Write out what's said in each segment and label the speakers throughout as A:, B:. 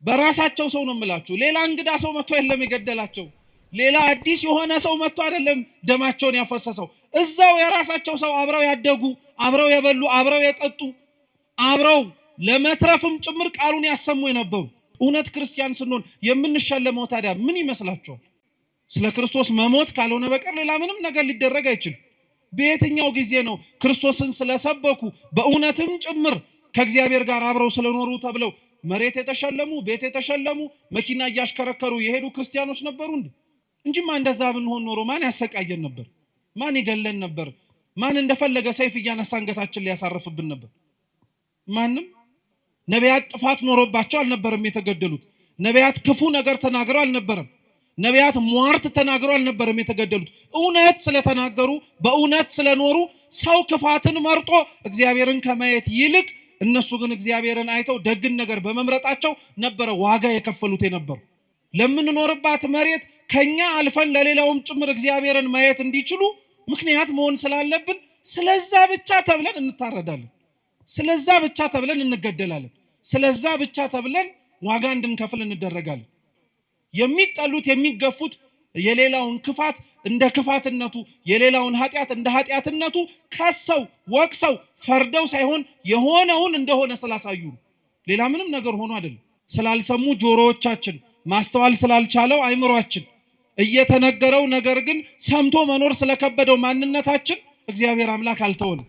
A: በራሳቸው ሰው ነው የምላችሁ። ሌላ እንግዳ ሰው መጥቶ የለም የገደላቸው። ሌላ አዲስ የሆነ ሰው መጥቶ አይደለም ደማቸውን ያፈሰሰው። እዛው የራሳቸው ሰው አብረው ያደጉ፣ አብረው የበሉ፣ አብረው የጠጡ፣ አብረው ለመትረፍም ጭምር ቃሉን ያሰሙ የነበሩ። እውነት ክርስቲያን ስንሆን የምንሸለመው ታዲያ ምን ይመስላችኋል? ስለ ክርስቶስ መሞት ካልሆነ በቀር ሌላ ምንም ነገር ሊደረግ አይችልም። በየትኛው ጊዜ ነው ክርስቶስን ስለሰበኩ በእውነትም ጭምር ከእግዚአብሔር ጋር አብረው ስለኖሩ ተብለው መሬት የተሸለሙ፣ ቤት የተሸለሙ፣ መኪና እያሽከረከሩ የሄዱ ክርስቲያኖች ነበሩ እንጂማ እንደዛ ብንሆን ኖሮ ማን ያሰቃየን ነበር? ማን ይገለን ነበር? ማን እንደፈለገ ሰይፍ እያነሳ አንገታችን ሊያሳርፍብን ነበር? ማንም። ነቢያት ጥፋት ኖሮባቸው አልነበረም የተገደሉት። ነቢያት ክፉ ነገር ተናግረው አልነበረም። ነቢያት ሟርት ተናግረው አልነበረም የተገደሉት። እውነት ስለተናገሩ፣ በእውነት ስለኖሩ ሰው ክፋትን መርጦ እግዚአብሔርን ከማየት ይልቅ እነሱ ግን እግዚአብሔርን አይተው ደግን ነገር በመምረጣቸው ነበረ ዋጋ የከፈሉት የነበሩ። ለምንኖርባት መሬት ከኛ አልፈን ለሌላውም ጭምር እግዚአብሔርን ማየት እንዲችሉ ምክንያት መሆን ስላለብን ስለዛ ብቻ ተብለን እንታረዳለን። ስለዛ ብቻ ተብለን እንገደላለን። ስለዛ ብቻ ተብለን ዋጋ እንድንከፍል እንደረጋለን። የሚጠሉት የሚገፉት የሌላውን ክፋት እንደ ክፋትነቱ፣ የሌላውን ኃጢአት እንደ ኃጢአትነቱ ከሰው ወቅሰው ፈርደው ሳይሆን የሆነውን እንደሆነ ስላሳዩ ሌላ ምንም ነገር ሆኖ አይደለም። ስላልሰሙ ጆሮዎቻችን፣ ማስተዋል ስላልቻለው አይምሮአችን፣ እየተነገረው ነገር ግን ሰምቶ መኖር ስለከበደው ማንነታችን እግዚአብሔር አምላክ አልተወንም።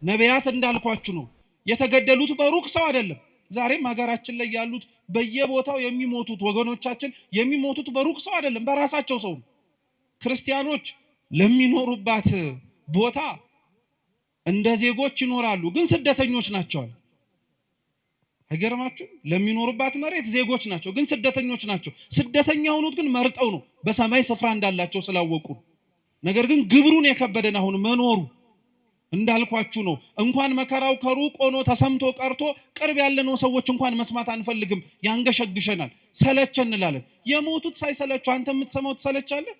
A: ነቢያት እንዳልኳችሁ ነው የተገደሉት በሩቅ ሰው አይደለም። ዛሬም ሀገራችን ላይ ያሉት በየቦታው የሚሞቱት ወገኖቻችን የሚሞቱት በሩቅ ሰው አይደለም፣ በራሳቸው ሰው ነው። ክርስቲያኖች ለሚኖሩባት ቦታ እንደ ዜጎች ይኖራሉ፣ ግን ስደተኞች ናቸው። አይገርማችሁ? ለሚኖሩባት መሬት ዜጎች ናቸው፣ ግን ስደተኞች ናቸው። ስደተኛ ሆኑት ግን መርጠው ነው፣ በሰማይ ስፍራ እንዳላቸው ስላወቁ። ነገር ግን ግብሩን የከበደን አሁን መኖሩ እንዳልኳችሁ ነው። እንኳን መከራው ከሩቅ ሆኖ ተሰምቶ ቀርቶ ቅርብ ያለነው ሰዎች እንኳን መስማት አንፈልግም፣ ያንገሸግሸናል፣ ሰለቸን እንላለን። የሞቱት ሳይሰለቹ አንተ የምትሰማው ትሰለቻለህ?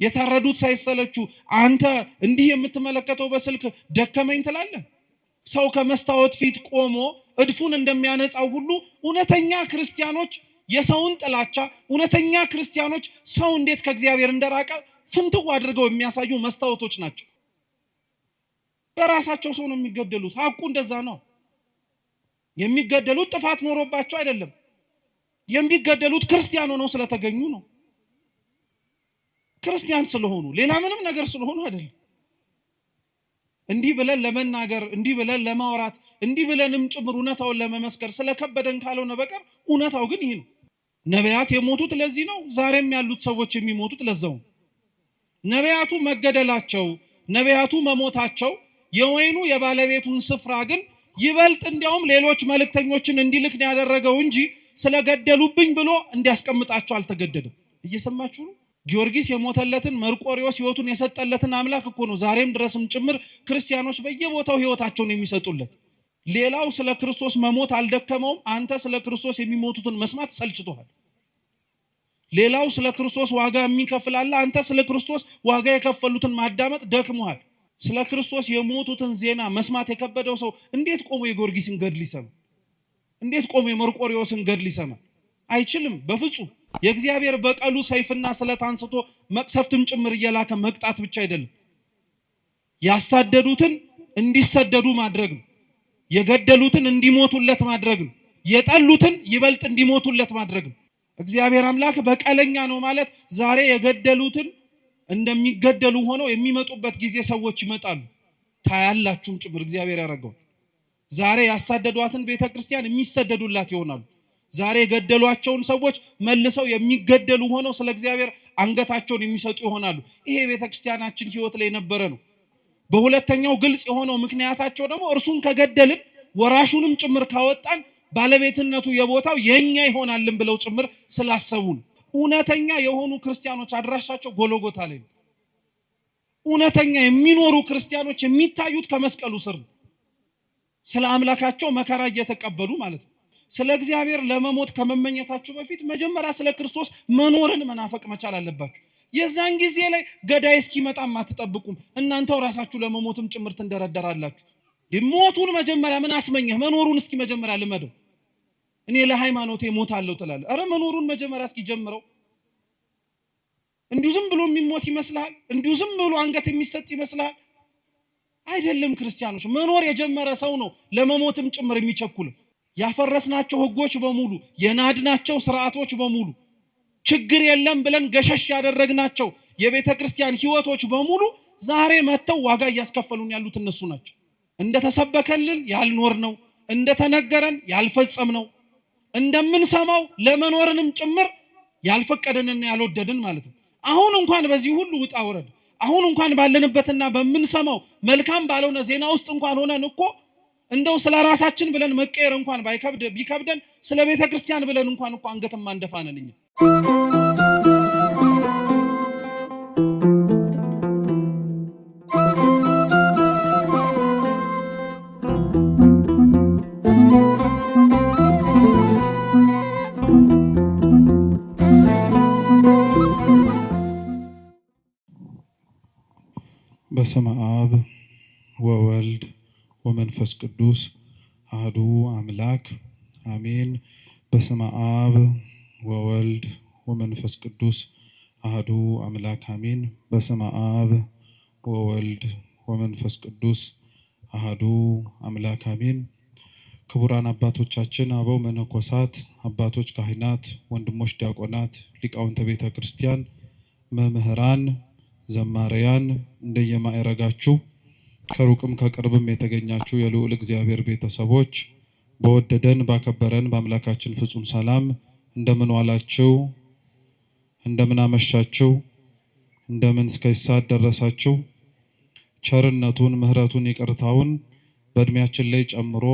A: የታረዱት ሳይሰለቹ አንተ እንዲህ የምትመለከተው በስልክ ደከመኝ ትላለህ? ሰው ከመስታወት ፊት ቆሞ እድፉን እንደሚያነጻው ሁሉ እውነተኛ ክርስቲያኖች የሰውን ጥላቻ፣ እውነተኛ ክርስቲያኖች ሰው እንዴት ከእግዚአብሔር እንደራቀ ፍንትው አድርገው የሚያሳዩ መስታወቶች ናቸው። በራሳቸው ሰው ነው የሚገደሉት። ሐቁ እንደዛ ነው። የሚገደሉት ጥፋት ኖሮባቸው አይደለም። የሚገደሉት ክርስቲያን ሆነው ስለተገኙ ነው። ክርስቲያን ስለሆኑ ሌላ ምንም ነገር ስለሆኑ አይደለም። እንዲህ ብለን ለመናገር፣ እንዲህ ብለን ለማውራት፣ እንዲህ ብለንም ጭምር እውነታውን ለመመስከር ስለከበደን ካልሆነ በቀር እውነታው ግን ይህ ነው። ነቢያት የሞቱት ለዚህ ነው። ዛሬም ያሉት ሰዎች የሚሞቱት ለዛው። ነቢያቱ መገደላቸው፣ ነቢያቱ መሞታቸው የወይኑ የባለቤቱን ስፍራ ግን ይበልጥ እንዲያውም ሌሎች መልእክተኞችን እንዲልክ ነው ያደረገው እንጂ ስለገደሉብኝ ብሎ እንዲያስቀምጣቸው አልተገደደም። እየሰማችሁ ነው? ጊዮርጊስ የሞተለትን መርቆሪዎስ ሕይወቱን የሰጠለትን አምላክ እኮ ነው ዛሬም ድረስም ጭምር ክርስቲያኖች በየቦታው ሕይወታቸውን የሚሰጡለት። ሌላው ስለ ክርስቶስ መሞት አልደከመውም። አንተ ስለ ክርስቶስ የሚሞቱትን መስማት ሰልችቶሃል። ሌላው ስለ ክርስቶስ ዋጋ የሚከፍል አለ። አንተ ስለ ክርስቶስ ዋጋ የከፈሉትን ማዳመጥ ደክሞሃል። ስለ ክርስቶስ የሞቱትን ዜና መስማት የከበደው ሰው እንዴት ቆሞ የጊዮርጊስን ገድል ይሰማ? እንዴት ቆሞ የመርቆሪዎስን ገድል ይሰማ? አይችልም በፍጹም። የእግዚአብሔር በቀሉ ሰይፍና ስለት አንስቶ መቅሰፍትም ጭምር እየላከ መቅጣት ብቻ አይደለም፣ ያሳደዱትን እንዲሰደዱ ማድረግ ነው። የገደሉትን እንዲሞቱለት ማድረግ ነው። የጠሉትን ይበልጥ እንዲሞቱለት ማድረግ ነው። እግዚአብሔር አምላክ በቀለኛ ነው ማለት ዛሬ የገደሉትን እንደሚገደሉ ሆነው የሚመጡበት ጊዜ ሰዎች ይመጣሉ። ታያላችሁም ጭምር እግዚአብሔር ያደረገው። ዛሬ ያሳደዷትን ቤተክርስቲያን የሚሰደዱላት ይሆናሉ። ዛሬ የገደሏቸውን ሰዎች መልሰው የሚገደሉ ሆነው ስለ እግዚአብሔር አንገታቸውን የሚሰጡ ይሆናሉ። ይሄ ቤተክርስቲያናችን ሕይወት ላይ ነበረ ነው። በሁለተኛው ግልጽ የሆነው ምክንያታቸው ደግሞ እርሱን ከገደልን ወራሹንም ጭምር ካወጣን ባለቤትነቱ የቦታው የኛ ይሆናልን ብለው ጭምር ስላሰቡ ነው። እውነተኛ የሆኑ ክርስቲያኖች አድራሻቸው ጎልጎታ ላይ ነው። እውነተኛ የሚኖሩ ክርስቲያኖች የሚታዩት ከመስቀሉ ስር ነው። ስለ አምላካቸው መከራ እየተቀበሉ ማለት ነው። ስለ እግዚአብሔር ለመሞት ከመመኘታችሁ በፊት መጀመሪያ ስለ ክርስቶስ መኖርን መናፈቅ መቻል አለባችሁ። የዛን ጊዜ ላይ ገዳይ እስኪመጣም አትጠብቁም። እናንተው ራሳችሁ ለመሞትም ጭምር ትንደረደራላችሁ። ሞቱን መጀመሪያ ምን አስመኘህ? መኖሩን እስኪ መጀመሪያ ልመደው እኔ ለሃይማኖቴ ሞታለሁ ትላለህ። አረ መኖሩን መጀመሪያ እስኪ ጀምረው። እንዲሁ ዝም ብሎ የሚሞት ይመስላል? እንዲሁ ዝም ብሎ አንገት የሚሰጥ ይመስላል? አይደለም። ክርስቲያኖች መኖር የጀመረ ሰው ነው ለመሞትም ጭምር የሚቸኩል። ያፈረስናቸው ህጎች በሙሉ የናድናቸው ስርዓቶች በሙሉ ችግር የለም ብለን ገሸሽ ያደረግናቸው የቤተ ክርስቲያን ህይወቶች በሙሉ ዛሬ መተው ዋጋ እያስከፈሉን ያሉት እነሱ ናቸው። እንደተሰበከልን ያልኖር ነው፣ እንደተነገረን ያልፈጸም ነው፣ እንደምንሰማው ለመኖርንም ጭምር ያልፈቀደንና ያልወደድን ማለት ነው። አሁን እንኳን በዚህ ሁሉ ውጣ ወረድ አሁን እንኳን ባለንበትና በመንሰማው መልካም ባልሆነ ዜና ውስጥ እንኳን ሆነን እኮ እንደው ስለ ራሳችን ብለን መቀየር እንኳን ቢከብደን ስለ ቤተ ክርስቲያን ብለን እንኳን እኮ አንገትም አንደፋነን። በስመ አብ ወወልድ ወመንፈስ ቅዱስ አሐዱ አምላክ አሜን። በስመ አብ ወወልድ ወመንፈስ ቅዱስ አሐዱ አምላክ አሜን። በስመ አብ ወወልድ ወመንፈስ ቅዱስ አሐዱ አምላክ አሜን። ክቡራን አባቶቻችን፣ አበው መነኮሳት፣ አባቶች ካህናት፣ ወንድሞች ዲያቆናት፣ ሊቃውንተ ቤተ ክርስቲያን፣ መምህራን፣ ዘማሪያን፣ እንደየማዕረጋችሁ ከሩቅም ከቅርብም የተገኛችሁ የልዑል እግዚአብሔር ቤተሰቦች በወደደን ባከበረን በአምላካችን ፍጹም ሰላም እንደምን ዋላችሁ? እንደምን አመሻችሁ? እንደምን እስከ ሰዓት ደረሳችሁ? ቸርነቱን ምሕረቱን ይቅርታውን በእድሜያችን ላይ ጨምሮ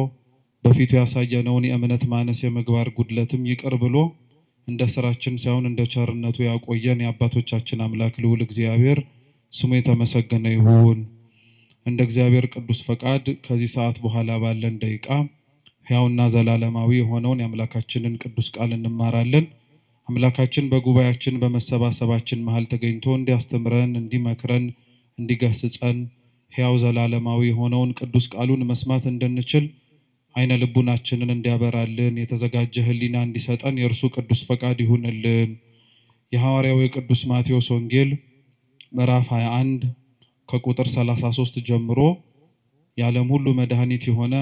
A: በፊቱ ያሳየነውን የእምነት ማነስ የምግባር ጉድለትም ይቅር ብሎ እንደ ስራችን ሳይሆን እንደ ቸርነቱ ያቆየን የአባቶቻችን አምላክ ልዑል እግዚአብሔር ስሙ የተመሰገነ ይሁን። እንደ እግዚአብሔር ቅዱስ ፈቃድ ከዚህ ሰዓት በኋላ ባለን ደቂቃ ሕያውና ዘላለማዊ የሆነውን የአምላካችንን ቅዱስ ቃል እንማራለን። አምላካችን በጉባኤያችን በመሰባሰባችን መሃል ተገኝቶ እንዲያስተምረን፣ እንዲመክረን፣ እንዲገስጸን ሕያው ዘላለማዊ የሆነውን ቅዱስ ቃሉን መስማት እንድንችል አይነ ልቡናችንን እንዲያበራልን የተዘጋጀ ሕሊና እንዲሰጠን የእርሱ ቅዱስ ፈቃድ ይሁንልን። የሐዋርያው የቅዱስ ማቴዎስ ወንጌል ምዕራፍ 21 ከቁጥር 33 ጀምሮ የዓለም ሁሉ መድኃኒት የሆነ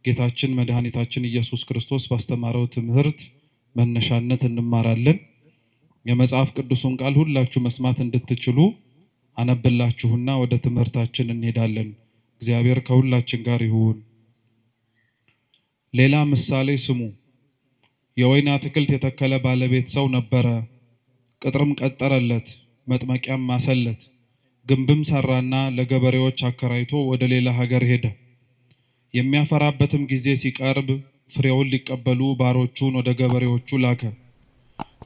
A: ጌታችን መድኃኒታችን ኢየሱስ ክርስቶስ ባስተማረው ትምህርት መነሻነት እንማራለን። የመጽሐፍ ቅዱሱን ቃል ሁላችሁ መስማት እንድትችሉ አነብላችሁና ወደ ትምህርታችን እንሄዳለን። እግዚአብሔር ከሁላችን ጋር ይሁን። ሌላ ምሳሌ ስሙ። የወይን አትክልት የተከለ ባለቤት ሰው ነበረ። ቅጥርም ቀጠረለት፣ መጥመቂያም ማሰለት፣ ግንብም ሰራና ለገበሬዎች አከራይቶ ወደ ሌላ ሀገር ሄደ። የሚያፈራበትም ጊዜ ሲቀርብ ፍሬውን ሊቀበሉ ባሮቹን ወደ ገበሬዎቹ ላከ።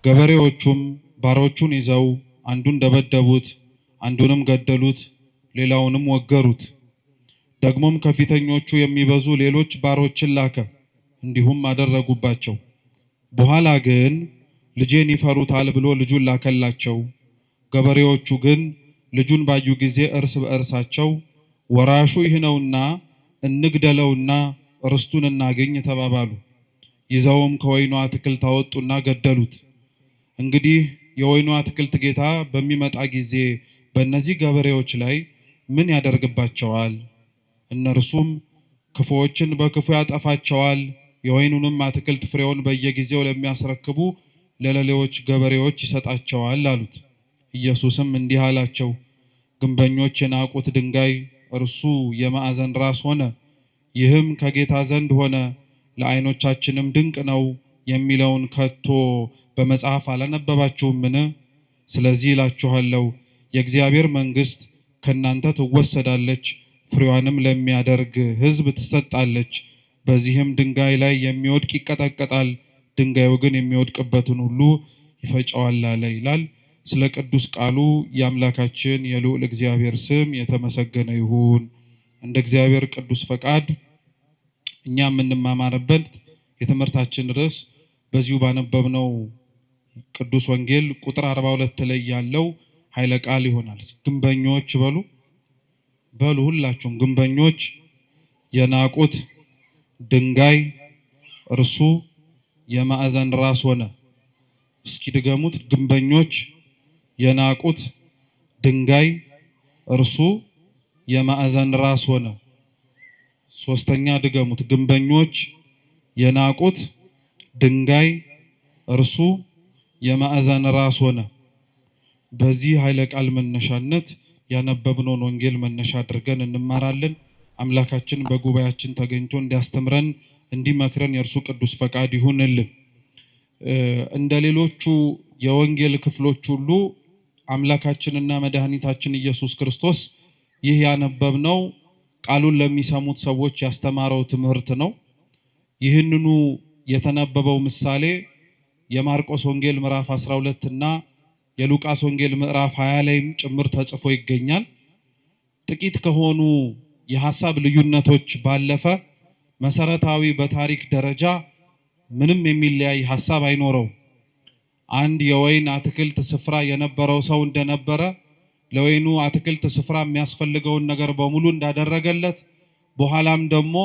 A: ገበሬዎቹም ባሮቹን ይዘው አንዱን ደበደቡት፣ አንዱንም ገደሉት፣ ሌላውንም ወገሩት። ደግሞም ከፊተኞቹ የሚበዙ ሌሎች ባሮችን ላከ፣ እንዲሁም አደረጉባቸው። በኋላ ግን ልጄን ይፈሩታል ብሎ ልጁን ላከላቸው። ገበሬዎቹ ግን ልጁን ባዩ ጊዜ እርስ በእርሳቸው ወራሹ ይህ ነውና እንግደለውና ርስቱን እናገኝ ተባባሉ። ይዘውም ከወይኑ አትክልት አወጡና ገደሉት። እንግዲህ የወይኑ አትክልት ጌታ በሚመጣ ጊዜ በእነዚህ ገበሬዎች ላይ ምን ያደርግባቸዋል? እነርሱም ክፉዎችን በክፉ ያጠፋቸዋል፣ የወይኑንም አትክልት ፍሬውን በየጊዜው ለሚያስረክቡ ለሌሎች ገበሬዎች ይሰጣቸዋል አሉት። ኢየሱስም እንዲህ አላቸው፣ ግንበኞች የናቁት ድንጋይ እርሱ የማዕዘን ራስ ሆነ። ይህም ከጌታ ዘንድ ሆነ፣ ለዓይኖቻችንም ድንቅ ነው የሚለውን ከቶ በመጽሐፍ አላነበባችሁምን? ስለዚህ እላችኋለሁ የእግዚአብሔር መንግሥት ከእናንተ ትወሰዳለች፣ ፍሬዋንም ለሚያደርግ ሕዝብ ትሰጣለች። በዚህም ድንጋይ ላይ የሚወድቅ ይቀጠቀጣል፣ ድንጋዩ ግን የሚወድቅበትን ሁሉ ይፈጨዋል አለ ይላል። ስለ ቅዱስ ቃሉ የአምላካችን የልዑል እግዚአብሔር ስም የተመሰገነ ይሁን። እንደ እግዚአብሔር ቅዱስ ፈቃድ እኛ የምንማማርበት የትምህርታችን ርዕስ በዚሁ ባነበብነው ቅዱስ ወንጌል ቁጥር 42 ላይ ያለው ኃይለ ቃል ይሆናል። ግንበኞች በሉ ሁላችሁም፣ ግንበኞች የናቁት ድንጋይ እርሱ የማዕዘን ራስ ሆነ። እስኪ ድገሙት። ግንበኞች የናቁት ድንጋይ እርሱ የማዕዘን ራስ ሆነ። ሶስተኛ ድገሙት። ግንበኞች የናቁት ድንጋይ እርሱ የማዕዘን ራስ ሆነ። በዚህ ኃይለ ቃል መነሻነት ያነበብነውን ወንጌል መነሻ አድርገን እንማራለን። አምላካችን በጉባኤያችን ተገኝቶ እንዲያስተምረን እንዲመክረን የእርሱ ቅዱስ ፈቃድ ይሁንልን። እንደ ሌሎቹ የወንጌል ክፍሎች ሁሉ አምላካችንና መድኃኒታችን ኢየሱስ ክርስቶስ ይህ ያነበብነው ቃሉን ለሚሰሙት ሰዎች ያስተማረው ትምህርት ነው። ይህንኑ የተነበበው ምሳሌ የማርቆስ ወንጌል ምዕራፍ 12 እና የሉቃስ ወንጌል ምዕራፍ 20 ላይም ጭምር ተጽፎ ይገኛል። ጥቂት ከሆኑ የሐሳብ ልዩነቶች ባለፈ መሰረታዊ በታሪክ ደረጃ ምንም የሚለያይ ሐሳብ አይኖረው። አንድ የወይን አትክልት ስፍራ የነበረው ሰው እንደነበረ ለወይኑ አትክልት ስፍራ የሚያስፈልገውን ነገር በሙሉ እንዳደረገለት በኋላም ደግሞ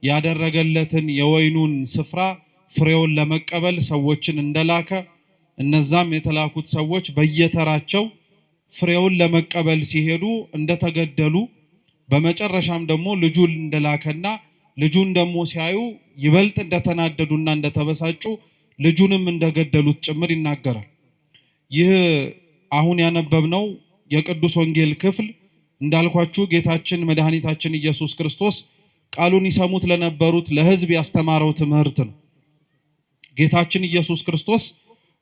A: ያደረገለትን የወይኑን ስፍራ ፍሬውን ለመቀበል ሰዎችን እንደላከ እነዛም የተላኩት ሰዎች በየተራቸው ፍሬውን ለመቀበል ሲሄዱ እንደተገደሉ በመጨረሻም ደግሞ ልጁን እንደላከና ልጁን ደግሞ ሲያዩ ይበልጥ እንደተናደዱና እንደተበሳጩ ልጁንም እንደገደሉት ጭምር ይናገራል። ይህ አሁን ያነበብነው የቅዱስ ወንጌል ክፍል እንዳልኳችሁ ጌታችን መድኃኒታችን ኢየሱስ ክርስቶስ ቃሉን ይሰሙት ለነበሩት ለሕዝብ ያስተማረው ትምህርት ነው። ጌታችን ኢየሱስ ክርስቶስ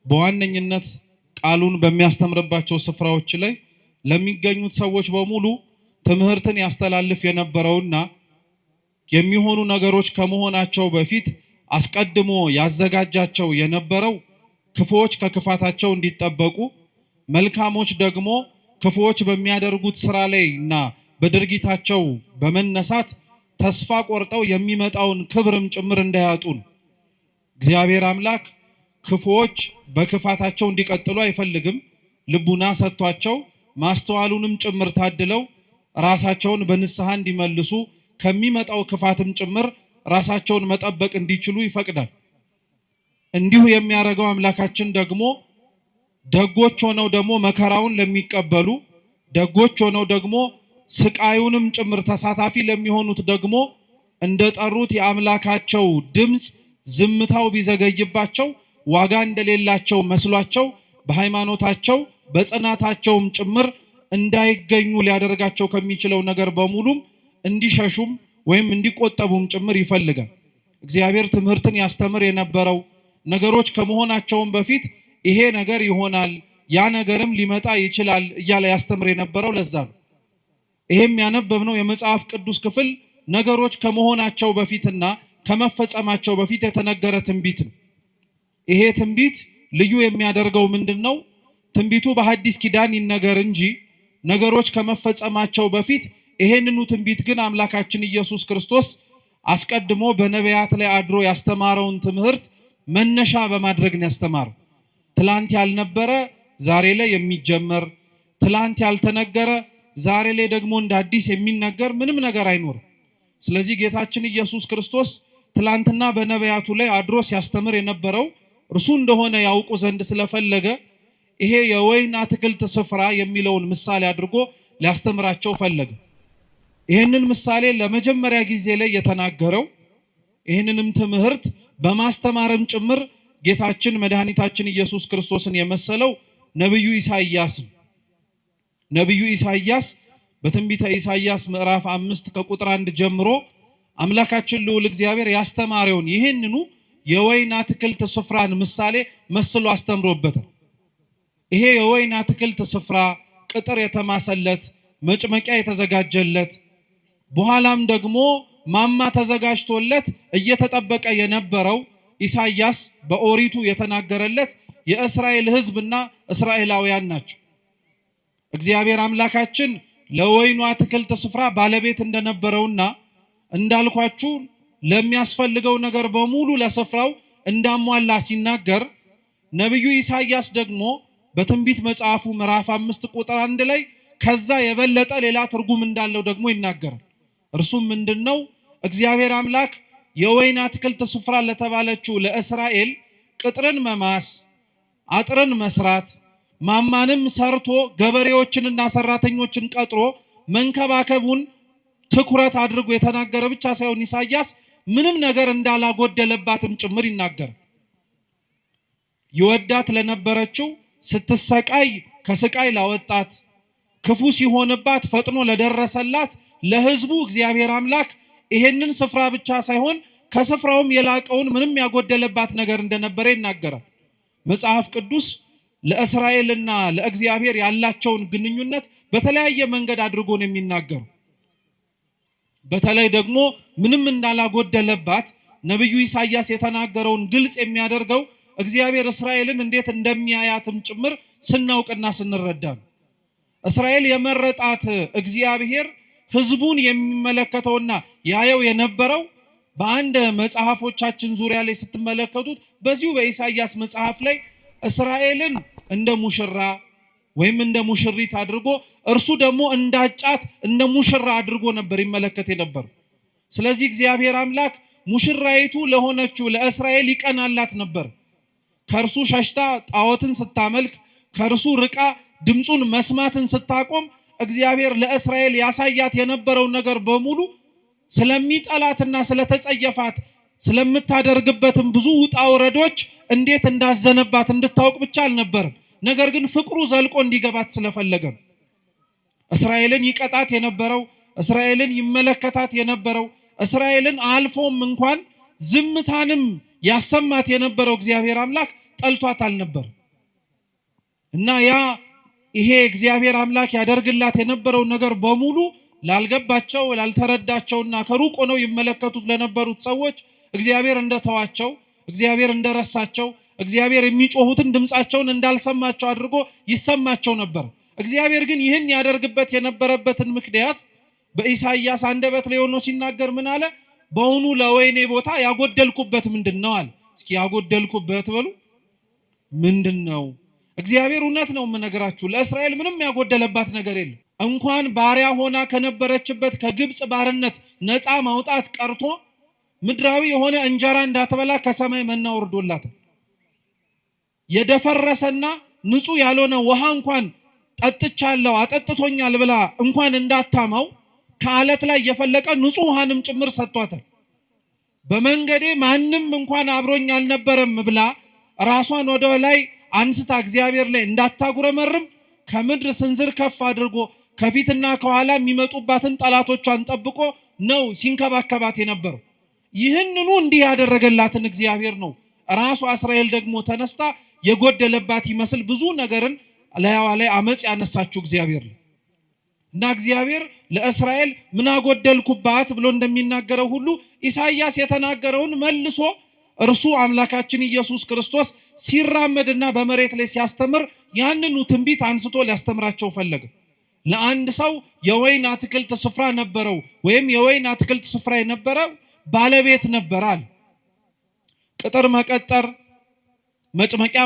A: በዋነኝነት ቃሉን በሚያስተምርባቸው ስፍራዎች ላይ ለሚገኙት ሰዎች በሙሉ ትምህርትን ያስተላልፍ የነበረውና የሚሆኑ ነገሮች ከመሆናቸው በፊት አስቀድሞ ያዘጋጃቸው የነበረው ክፉዎች ከክፋታቸው እንዲጠበቁ፣ መልካሞች ደግሞ ክፉዎች በሚያደርጉት ስራ ላይ እና በድርጊታቸው በመነሳት ተስፋ ቆርጠው የሚመጣውን ክብርም ጭምር እንዳያጡ ነው። እግዚአብሔር አምላክ ክፉዎች በክፋታቸው እንዲቀጥሉ አይፈልግም። ልቡና ሰጥቷቸው ማስተዋሉንም ጭምር ታድለው ራሳቸውን በንስሐ እንዲመልሱ ከሚመጣው ክፋትም ጭምር ራሳቸውን መጠበቅ እንዲችሉ ይፈቅዳል። እንዲሁ የሚያደርገው አምላካችን ደግሞ ደጎች ሆነው ደግሞ መከራውን ለሚቀበሉ፣ ደጎች ሆነው ደግሞ ስቃዩንም ጭምር ተሳታፊ ለሚሆኑት ደግሞ እንደጠሩት የአምላካቸው ድምፅ ዝምታው ቢዘገይባቸው ዋጋ እንደሌላቸው መስሏቸው በሃይማኖታቸው በጽናታቸውም ጭምር እንዳይገኙ ሊያደርጋቸው ከሚችለው ነገር በሙሉም እንዲሸሹም ወይም እንዲቆጠቡም ጭምር ይፈልጋል። እግዚአብሔር ትምህርትን ያስተምር የነበረው ነገሮች ከመሆናቸውም በፊት ይሄ ነገር ይሆናል፣ ያ ነገርም ሊመጣ ይችላል እያለ ያስተምር የነበረው ለዛ ነው። ይሄም ያነበብነው የመጽሐፍ ቅዱስ ክፍል ነገሮች ከመሆናቸው በፊትና ከመፈጸማቸው በፊት የተነገረ ትንቢት ነው። ይሄ ትንቢት ልዩ የሚያደርገው ምንድነው? ትንቢቱ በሐዲስ ኪዳን ይነገር እንጂ ነገሮች ከመፈጸማቸው በፊት ይሄንኑ ትንቢት ግን አምላካችን ኢየሱስ ክርስቶስ አስቀድሞ በነቢያት ላይ አድሮ ያስተማረውን ትምህርት መነሻ በማድረግ ነው ያስተማረው። ትላንት ያልነበረ ዛሬ ላይ የሚጀመር፣ ትላንት ያልተነገረ ዛሬ ላይ ደግሞ እንደ አዲስ የሚነገር ምንም ነገር አይኖርም። ስለዚህ ጌታችን ኢየሱስ ክርስቶስ ትላንትና በነቢያቱ ላይ አድሮ ሲያስተምር የነበረው እርሱ እንደሆነ ያውቁ ዘንድ ስለፈለገ ይሄ የወይን አትክልት ስፍራ የሚለውን ምሳሌ አድርጎ ሊያስተምራቸው ፈለገ። ይህንን ምሳሌ ለመጀመሪያ ጊዜ ላይ የተናገረው ይህንንም ትምህርት በማስተማርም ጭምር ጌታችን መድኃኒታችን ኢየሱስ ክርስቶስን የመሰለው ነቢዩ ኢሳይያስ ነው። ነቢዩ ኢሳይያስ በትንቢተ ኢሳይያስ ምዕራፍ 5 ከቁጥር 1 ጀምሮ አምላካችን ልዑል እግዚአብሔር ያስተማረውን ይህንኑ የወይን አትክልት ስፍራን ምሳሌ መስሎ አስተምሮበታል። ይሄ የወይን አትክልት ስፍራ ቅጥር የተማሰለት፣ መጭመቂያ የተዘጋጀለት፣ በኋላም ደግሞ ማማ ተዘጋጅቶለት እየተጠበቀ የነበረው ኢሳይያስ በኦሪቱ የተናገረለት የእስራኤል ሕዝብና እስራኤላውያን ናቸው። እግዚአብሔር አምላካችን ለወይኑ አትክልት ስፍራ ባለቤት እንደነበረውና እንዳልኳችሁ ለሚያስፈልገው ነገር በሙሉ ለስፍራው እንዳሟላ ሲናገር ነቢዩ ኢሳይያስ ደግሞ በትንቢት መጽሐፉ ምዕራፍ 5 ቁጥር 1 ላይ ከዛ የበለጠ ሌላ ትርጉም እንዳለው ደግሞ ይናገራል። እርሱም ምንድነው? እግዚአብሔር አምላክ የወይን አትክልት ስፍራ ለተባለችው ለእስራኤል ቅጥርን መማስ፣ አጥርን መስራት፣ ማማንም ሰርቶ ገበሬዎችንና ሰራተኞችን ቀጥሮ መንከባከቡን ትኩረት አድርጎ የተናገረ ብቻ ሳይሆን ኢሳይያስ ምንም ነገር እንዳላጎደለባትም ጭምር ይናገራል። ይወዳት ለነበረችው ስትሰቃይ ከስቃይ ላወጣት፣ ክፉ ሲሆንባት ፈጥኖ ለደረሰላት ለሕዝቡ እግዚአብሔር አምላክ ይሄንን ስፍራ ብቻ ሳይሆን ከስፍራውም የላቀውን ምንም ያጎደለባት ነገር እንደነበረ ይናገራል። መጽሐፍ ቅዱስ ለእስራኤልና ለእግዚአብሔር ያላቸውን ግንኙነት በተለያየ መንገድ አድርጎ ነው የሚናገረው። በተለይ ደግሞ ምንም እንዳላጎደለባት ነብዩ ኢሳይያስ የተናገረውን ግልጽ የሚያደርገው እግዚአብሔር እስራኤልን እንዴት እንደሚያያትም ጭምር ስናውቅና ስንረዳ ነው። እስራኤል የመረጣት እግዚአብሔር ሕዝቡን የሚመለከተውና ያየው የነበረው በአንድ መጽሐፎቻችን ዙሪያ ላይ ስትመለከቱት በዚሁ በኢሳይያስ መጽሐፍ ላይ እስራኤልን እንደ ሙሽራ ወይም እንደ ሙሽሪት አድርጎ እርሱ ደግሞ እንዳጫት እንደ ሙሽራ አድርጎ ነበር ይመለከት የነበረው። ስለዚህ እግዚአብሔር አምላክ ሙሽራይቱ ለሆነችው ለእስራኤል ይቀናላት ነበር። ከእርሱ ሸሽታ ጣዖትን ስታመልክ፣ ከእርሱ ርቃ ድምፁን መስማትን ስታቆም እግዚአብሔር ለእስራኤል ያሳያት የነበረው ነገር በሙሉ ስለሚጠላትና ስለተጸየፋት ስለምታደርግበትም ብዙ ውጣ ውረዶች እንዴት እንዳዘነባት እንድታውቅ ብቻ አልነበረም። ነገር ግን ፍቅሩ ዘልቆ እንዲገባት ስለፈለገ እስራኤልን ይቀጣት የነበረው፣ እስራኤልን ይመለከታት የነበረው፣ እስራኤልን አልፎም እንኳን ዝምታንም ያሰማት የነበረው እግዚአብሔር አምላክ ጠልቷት አልነበር እና ይሄ እግዚአብሔር አምላክ ያደርግላት የነበረው ነገር በሙሉ ላልገባቸው ላልተረዳቸውና ከሩቅ ሆነው ይመለከቱት ለነበሩት ሰዎች እግዚአብሔር እንደተዋቸው፣ እግዚአብሔር እንደረሳቸው፣ እግዚአብሔር የሚጮሁትን ድምጻቸውን እንዳልሰማቸው አድርጎ ይሰማቸው ነበር። እግዚአብሔር ግን ይህን ያደርግበት የነበረበትን ምክንያት በኢሳይያስ አንደበት ላይ ሆኖ ሲናገር ምን አለ? በእውኑ ለወይኔ ቦታ ያጎደልኩበት ምንድነው አለ። እስኪ ያጎደልኩበት በሉ ምንድነው? እግዚአብሔር እውነት ነው የምነግራችሁ፣ ለእስራኤል ምንም ያጎደለባት ነገር የለም። እንኳን ባሪያ ሆና ከነበረችበት ከግብጽ ባርነት ነፃ ማውጣት ቀርቶ ምድራዊ የሆነ እንጀራ እንዳትበላ ከሰማይ መና ወርዶላት፣ የደፈረሰና ንጹህ ያልሆነ ውሃ እንኳን ጠጥቻለሁ አጠጥቶኛል ብላ እንኳን እንዳታማው ከአለት ላይ የፈለቀ ንጹህ ውሃንም ጭምር ሰጥቷታል። በመንገዴ ማንም እንኳን አብሮኝ አልነበረም ብላ ራሷን ወደ ላይ አንስታ እግዚአብሔር ላይ እንዳታጉረመርም ከምድር ስንዝር ከፍ አድርጎ ከፊትና ከኋላ የሚመጡባትን ጠላቶቿን ጠብቆ ነው ሲንከባከባት የነበረው። ይህንኑ እንዲህ ያደረገላትን እግዚአብሔር ነው ራሷ እስራኤል ደግሞ ተነስታ የጎደለባት ይመስል ብዙ ነገርን ላይዋ ላይ አመጽ ያነሳችው እግዚአብሔር ነው። እና እግዚአብሔር ለእስራኤል ምን አጎደልኩባት ብሎ እንደሚናገረው ሁሉ ኢሳይያስ የተናገረውን መልሶ እርሱ አምላካችን ኢየሱስ ክርስቶስ ሲራመድና በመሬት ላይ ሲያስተምር ያንኑ ትንቢት አንስቶ ሊያስተምራቸው ፈለገ። ለአንድ ሰው የወይን አትክልት ስፍራ ነበረው፣ ወይም የወይን አትክልት ስፍራ የነበረው ባለቤት ነበራል። ቅጥር መቀጠር፣ መጭመቂያ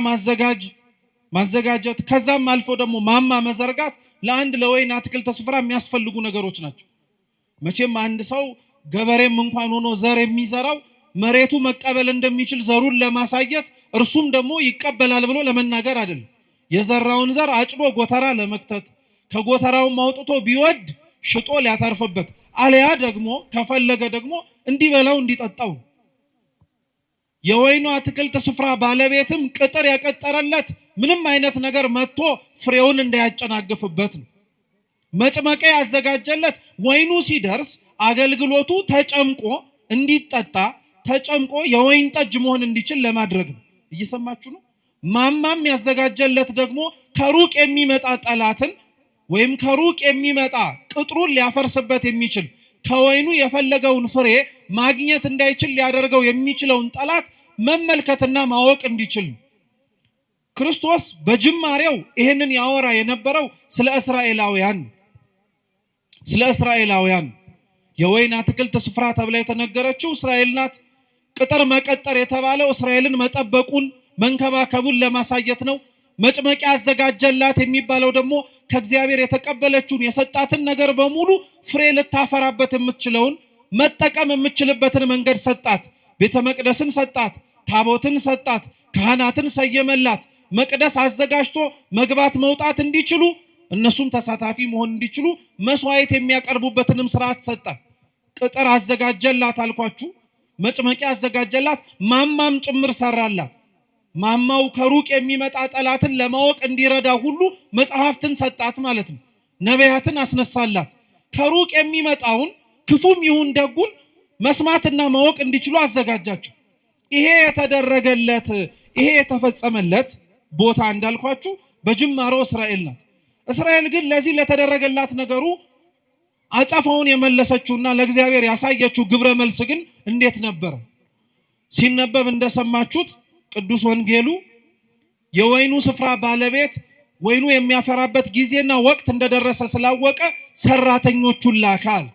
A: ማዘጋጀት፣ ከዛም አልፎ ደግሞ ማማ መዘርጋት ለአንድ ለወይን አትክልት ስፍራ የሚያስፈልጉ ነገሮች ናቸው። መቼም አንድ ሰው ገበሬም እንኳን ሆኖ ዘር የሚዘራው መሬቱ መቀበል እንደሚችል ዘሩን ለማሳየት እርሱም ደግሞ ይቀበላል ብሎ ለመናገር አይደለም። የዘራውን ዘር አጭዶ ጎተራ ለመክተት ከጎተራውም አውጥቶ ቢወድ ሽጦ ሊያተርፍበት አለያ ደግሞ ከፈለገ ደግሞ እንዲበላው እንዲጠጣው። የወይኑ አትክልት ስፍራ ባለቤትም ቅጥር ያቀጠረለት ምንም አይነት ነገር መጥቶ ፍሬውን እንዳያጨናግፍበት ነው። መጭመቂያ ያዘጋጀለት ወይኑ ሲደርስ አገልግሎቱ ተጨምቆ እንዲጠጣ ተጨምቆ የወይን ጠጅ መሆን እንዲችል ለማድረግ ነው። እየሰማችሁ ነው። ማማም ያዘጋጀለት ደግሞ ከሩቅ የሚመጣ ጠላትን ወይም ከሩቅ የሚመጣ ቅጥሩን ሊያፈርስበት የሚችል ከወይኑ የፈለገውን ፍሬ ማግኘት እንዳይችል ሊያደርገው የሚችለውን ጠላት መመልከትና ማወቅ እንዲችል። ክርስቶስ በጅማሬው ይሄንን ያወራ የነበረው ስለ እስራኤላውያን የወይን አትክልት ስፍራ ተብላ የተነገረችው እስራኤል ናት። ቅጥር መቀጠር የተባለው እስራኤልን መጠበቁን መንከባከቡን ለማሳየት ነው። መጭመቂያ ያዘጋጀላት የሚባለው ደግሞ ከእግዚአብሔር የተቀበለችውን የሰጣትን ነገር በሙሉ ፍሬ ልታፈራበት የምትችለውን መጠቀም የምትችልበትን መንገድ ሰጣት። ቤተ መቅደስን ሰጣት፣ ታቦትን ሰጣት፣ ካህናትን ሰየመላት፣ መቅደስ አዘጋጅቶ መግባት መውጣት እንዲችሉ እነሱም ተሳታፊ መሆን እንዲችሉ መስዋዕት የሚያቀርቡበትንም ስርዓት ሰጠ። ቅጥር አዘጋጀላት አልኳችሁ፣ መጭመቂያ አዘጋጀላት፣ ማማም ጭምር ሰራላት። ማማው ከሩቅ የሚመጣ ጠላትን ለማወቅ እንዲረዳ ሁሉ መጽሐፍትን ሰጣት ማለት ነው። ነቢያትን አስነሳላት። ከሩቅ የሚመጣውን ክፉም ይሁን ደጉን መስማትና ማወቅ እንዲችሉ አዘጋጃቸው። ይሄ የተደረገለት ይሄ የተፈጸመለት ቦታ እንዳልኳችሁ በጅማሮ እስራኤል ናት። እስራኤል ግን ለዚህ ለተደረገላት ነገሩ አጸፋውን የመለሰችውና ለእግዚአብሔር ያሳየችው ግብረ መልስ ግን እንዴት ነበር? ሲነበብ እንደሰማችሁት ቅዱስ ወንጌሉ የወይኑ ስፍራ ባለቤት ወይኑ የሚያፈራበት ጊዜና ወቅት እንደደረሰ ስላወቀ ሰራተኞቹን ላካል።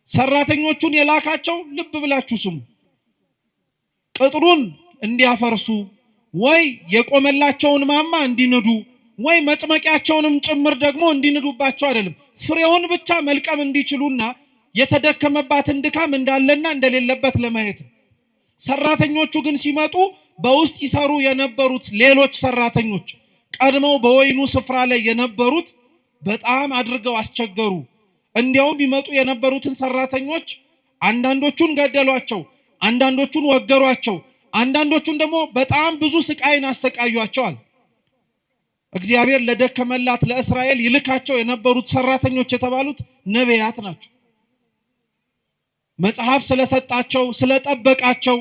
A: ሰራተኞቹን የላካቸው ልብ ብላችሁ ስሙ፣ ቅጥሩን እንዲያፈርሱ ወይ የቆመላቸውን ማማ እንዲንዱ ወይ መጭመቂያቸውንም ጭምር ደግሞ እንዲንዱባቸው አይደለም፣ ፍሬውን ብቻ መልቀም እንዲችሉና የተደከመባትን ድካም እንዳለና እንደሌለበት ለማየት። ሰራተኞቹ ግን ሲመጡ በውስጥ ይሰሩ የነበሩት ሌሎች ሰራተኞች ቀድመው በወይኑ ስፍራ ላይ የነበሩት በጣም አድርገው አስቸገሩ። እንዲያውም ይመጡ የነበሩትን ሰራተኞች አንዳንዶቹን ገደሏቸው፣ አንዳንዶቹን ወገሯቸው፣ አንዳንዶቹን ደግሞ በጣም ብዙ ስቃይን አሰቃዩአቸዋል። እግዚአብሔር ለደከመላት ለእስራኤል ይልካቸው የነበሩት ሰራተኞች የተባሉት ነቢያት ናቸው። መጽሐፍ ስለሰጣቸው ስለጠበቃቸው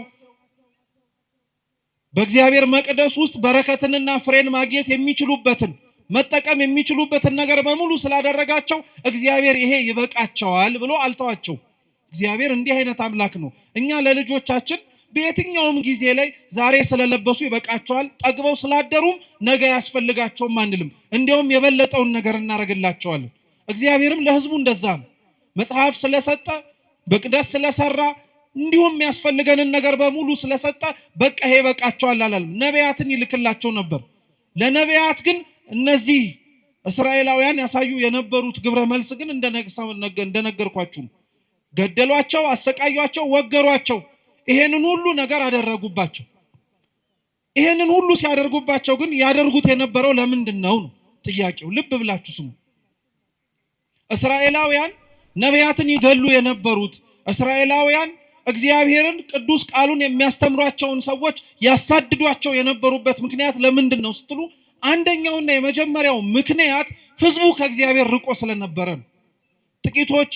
A: በእግዚአብሔር መቅደስ ውስጥ በረከትንና ፍሬን ማግኘት የሚችሉበትን መጠቀም የሚችሉበትን ነገር በሙሉ ስላደረጋቸው እግዚአብሔር ይሄ ይበቃቸዋል ብሎ አልተዋቸው። እግዚአብሔር እንዲህ አይነት አምላክ ነው። እኛ ለልጆቻችን በየትኛውም ጊዜ ላይ ዛሬ ስለለበሱ ይበቃቸዋል፣ ጠግበው ስላደሩም ነገ ያስፈልጋቸውም አንልም። እንዲያውም የበለጠውን ነገር እናደርግላቸዋለን። እግዚአብሔርም ለሕዝቡ እንደዛ ነው። መጽሐፍ ስለሰጠ መቅደስ ስለሰራ እንዲሁም የሚያስፈልገንን ነገር በሙሉ ስለሰጠ በቃ ይሄ ይበቃቸዋል አላለም። ነቢያትን ይልክላቸው ነበር። ለነቢያት ግን እነዚህ እስራኤላውያን ያሳዩ የነበሩት ግብረ መልስ ግን እንደነገርኳችሁ ገደሏቸው፣ አሰቃዩአቸው፣ ወገሯቸው። ይሄንን ሁሉ ነገር አደረጉባቸው። ይሄንን ሁሉ ሲያደርጉባቸው ግን ያደርጉት የነበረው ለምንድን ነው ጥያቄው። ልብ ብላችሁ ስሙ። እስራኤላውያን ነቢያትን ይገሉ የነበሩት እስራኤላውያን እግዚአብሔርን ቅዱስ ቃሉን የሚያስተምሯቸውን ሰዎች ያሳድዷቸው የነበሩበት ምክንያት ለምንድን ነው ስትሉ፣ አንደኛውና የመጀመሪያው ምክንያት ህዝቡ ከእግዚአብሔር ርቆ ስለነበረ ነው። ጥቂቶች